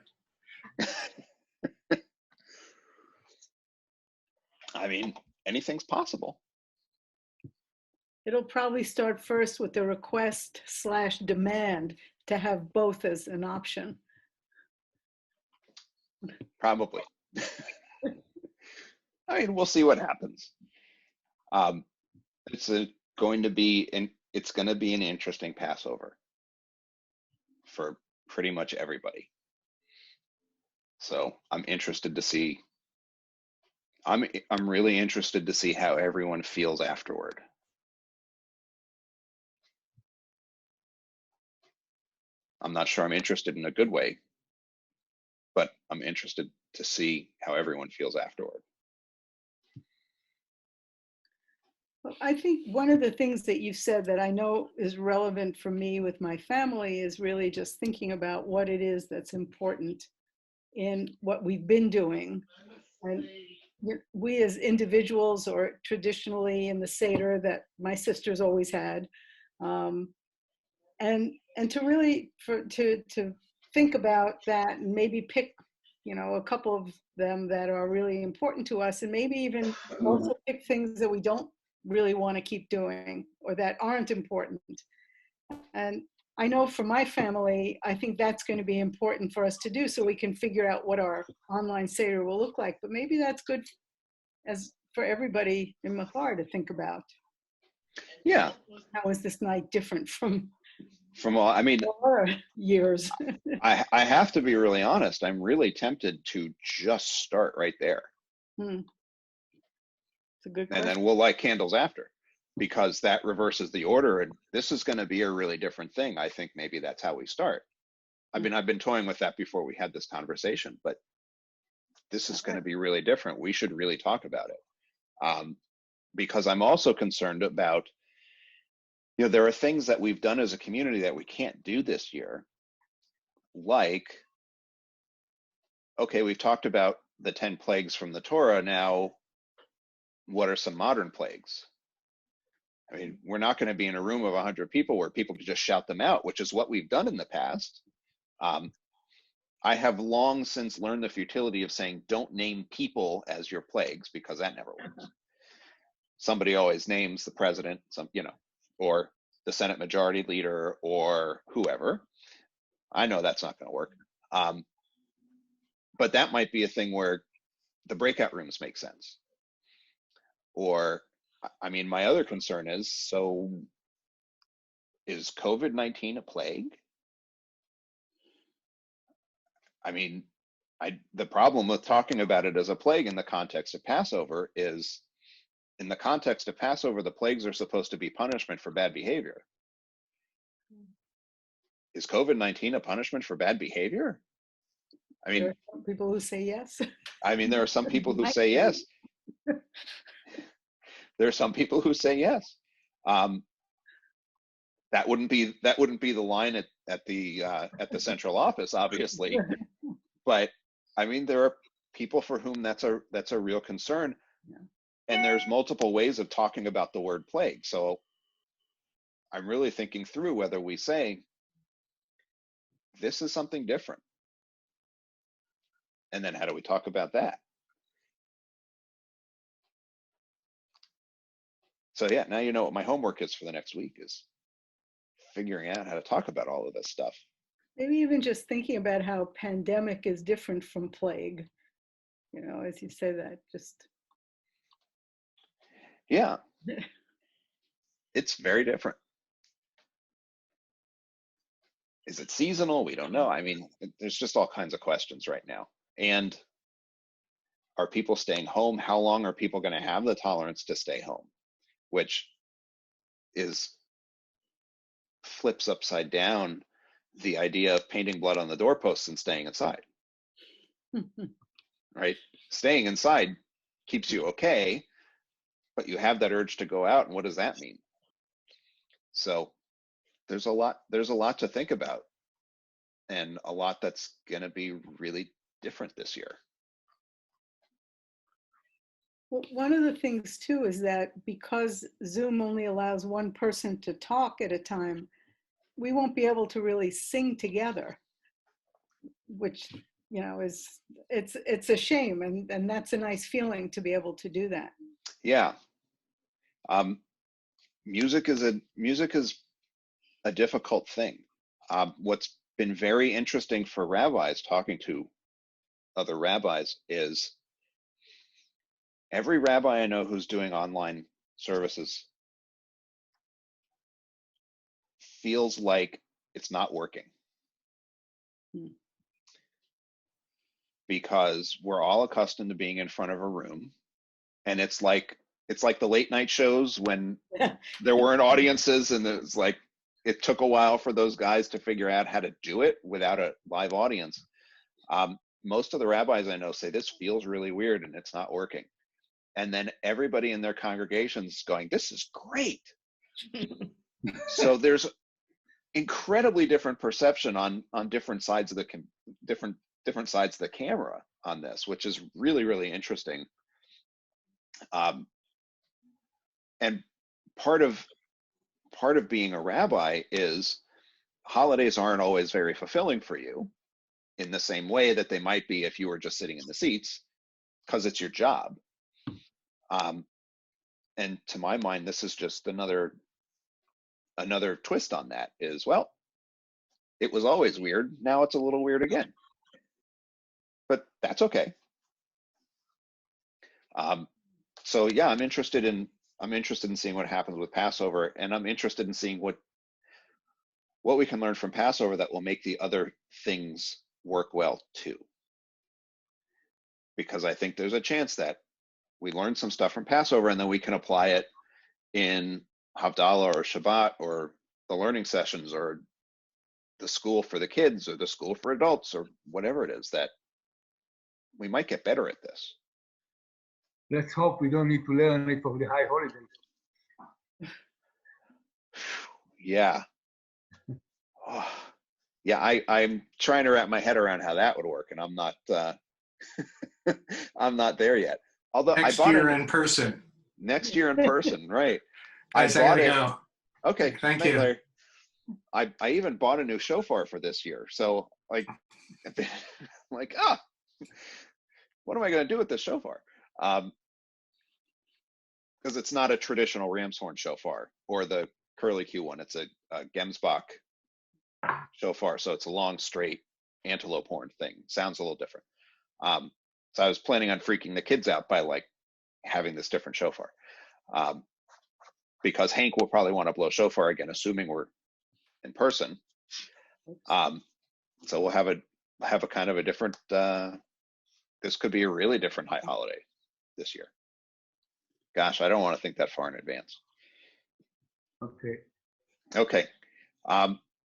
I mean, anything's possible. It'll probably start first with the request/demand to have both as an option. Probably. I mean, we'll see what happens. It's going to be an interesting Passover for pretty much everybody. So I'm interested to see. I'm really interested to see how everyone feels afterward. I'm not sure I'm interested in a good way, but I'm interested to see how everyone feels afterward. Well, I think one of the things that you've said that I know is relevant for me with my family is really just thinking about what it is that's important in what we've been doing. And we as individuals, or traditionally in the Seder that my sisters always had, and to really to think about that and maybe pick, a couple of them that are really important to us, and maybe even also pick things that we don't really want to keep doing or that aren't important. And I know for my family, I think that's going to be important for us to do so we can figure out what our online Seder will look like. But maybe that's good as for everybody in Mahar to think about. Yeah. How is this night different from all, I mean, years? I have to be really honest. I'm really tempted to just start right there. It's a good question. And then we'll light candles after, because that reverses the order. And this is going to be a really different thing. I think maybe that's how we start. I mean, I've been toying with that before we had this conversation, but this is going to be really different. We should really talk about it. Because I'm also concerned about, there are things that we've done as a community that we can't do this year. Like, okay, we've talked about the 10 plagues from the Torah. Now, what are some modern plagues? I mean, we're not going to be in a room of 100 people where people can just shout them out, which is what we've done in the past. I have long since learned the futility of saying, don't name people as your plagues, because that never works. Somebody always names the president, or the Senate majority leader, or whoever. I know that's not going to work. But that might be a thing where the breakout rooms make sense. Or, I mean, my other concern is, so is COVID-19 a plague? I mean, the problem with talking about it as a plague in the context of Passover is, in the context of Passover, the plagues are supposed to be punishment for bad behavior. Is COVID-19 a punishment for bad behavior? I mean, there are some people who say yes. I mean, there are some people who say yes. There are some people who say yes. That wouldn't be the line at the central office, obviously. But I mean, there are people for whom that's a real concern. Yeah. And there's multiple ways of talking about the word plague. So I'm really thinking through whether we say, this is something different. And then how do we talk about that? So yeah, now you know what my homework is for the next week, is figuring out how to talk about all of this stuff. Maybe even just thinking about how pandemic is different from plague, as you say that, just. Yeah. It's very different. Is it seasonal? We don't know. I mean, there's just all kinds of questions right now. And are people staying home? How long are people going to have the tolerance to stay home? Which flips upside down the idea of painting blood on the doorposts and staying inside, right? Staying inside keeps you okay, but you have that urge to go out, and what does that mean? So there's a lot to think about, and a lot that's going to be really different this year. Well, one of the things too is that because Zoom only allows one person to talk at a time, we won't be able to really sing together, which, you know, it's a shame, and that's a nice feeling to be able to do that. Yeah. Music is a difficult thing. What's been very interesting for rabbis, talking to other rabbis, is every rabbi I know who's doing online services feels like it's not working. Because we're all accustomed to being in front of a room, and it's like the late night shows when there weren't audiences, and it's like it took a while for those guys to figure out how to do it without a live audience. Most of the rabbis I know say this feels really weird and it's not working. And then everybody in their congregations going, this is great. So there's incredibly different perception on different sides of the different sides of the camera on this, which is really, really interesting. And part of being a rabbi is holidays aren't always very fulfilling for you in the same way that they might be if you were just sitting in the seats, because it's your job. And to my mind, this is just another twist on that is, well, it was always weird. Now it's a little weird again, but that's okay. So yeah, I'm interested in seeing what happens with Passover, and I'm interested in seeing what we can learn from Passover that will make the other things work well too. Because I think there's a chance that we learn some stuff from Passover and then we can apply it in Havdalah or Shabbat or the learning sessions or the school for the kids or the school for adults or whatever it is, that we might get better at this. Let's hope we don't need to learn it for the high holidays. Yeah. Oh, yeah, I'm trying to wrap my head around how that would work, and I'm not I'm not there yet. Although Next I bought year in person. Next year in person, right? Guys, I gotta go. Okay, Thank you. Larry. I even bought a new shofar for this year, so like what am I going to do with this shofar? Because it's not a traditional ram's horn shofar or the curly Q one. It's a Gemsbach shofar, so it's a long, straight antelope horn thing. Sounds a little different. So I was planning on freaking the kids out by like having this different shofar, because Hank will probably want to blow shofar again, assuming we're in person. So we'll have a kind of a different. This could be a really different high holiday this year. Gosh, I don't want to think that far in advance. Okay.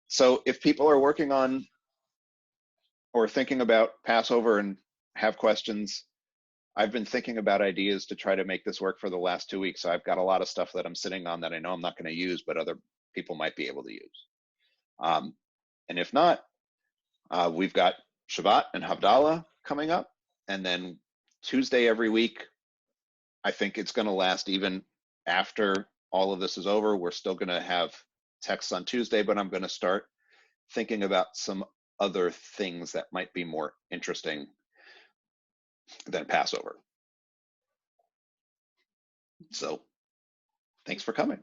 So if people are working on or thinking about Passover and have questions, I've been thinking about ideas to try to make this work for the last 2 weeks. So I've got a lot of stuff that I'm sitting on that I know I'm not going to use, but other people might be able to use. And if not, we've got Shabbat and Havdalah coming up. And then Tuesday every week, I think it's going to last even after all of this is over. We're still going to have texts on Tuesday, but I'm going to start thinking about some other things that might be more interesting than Passover. So thanks for coming.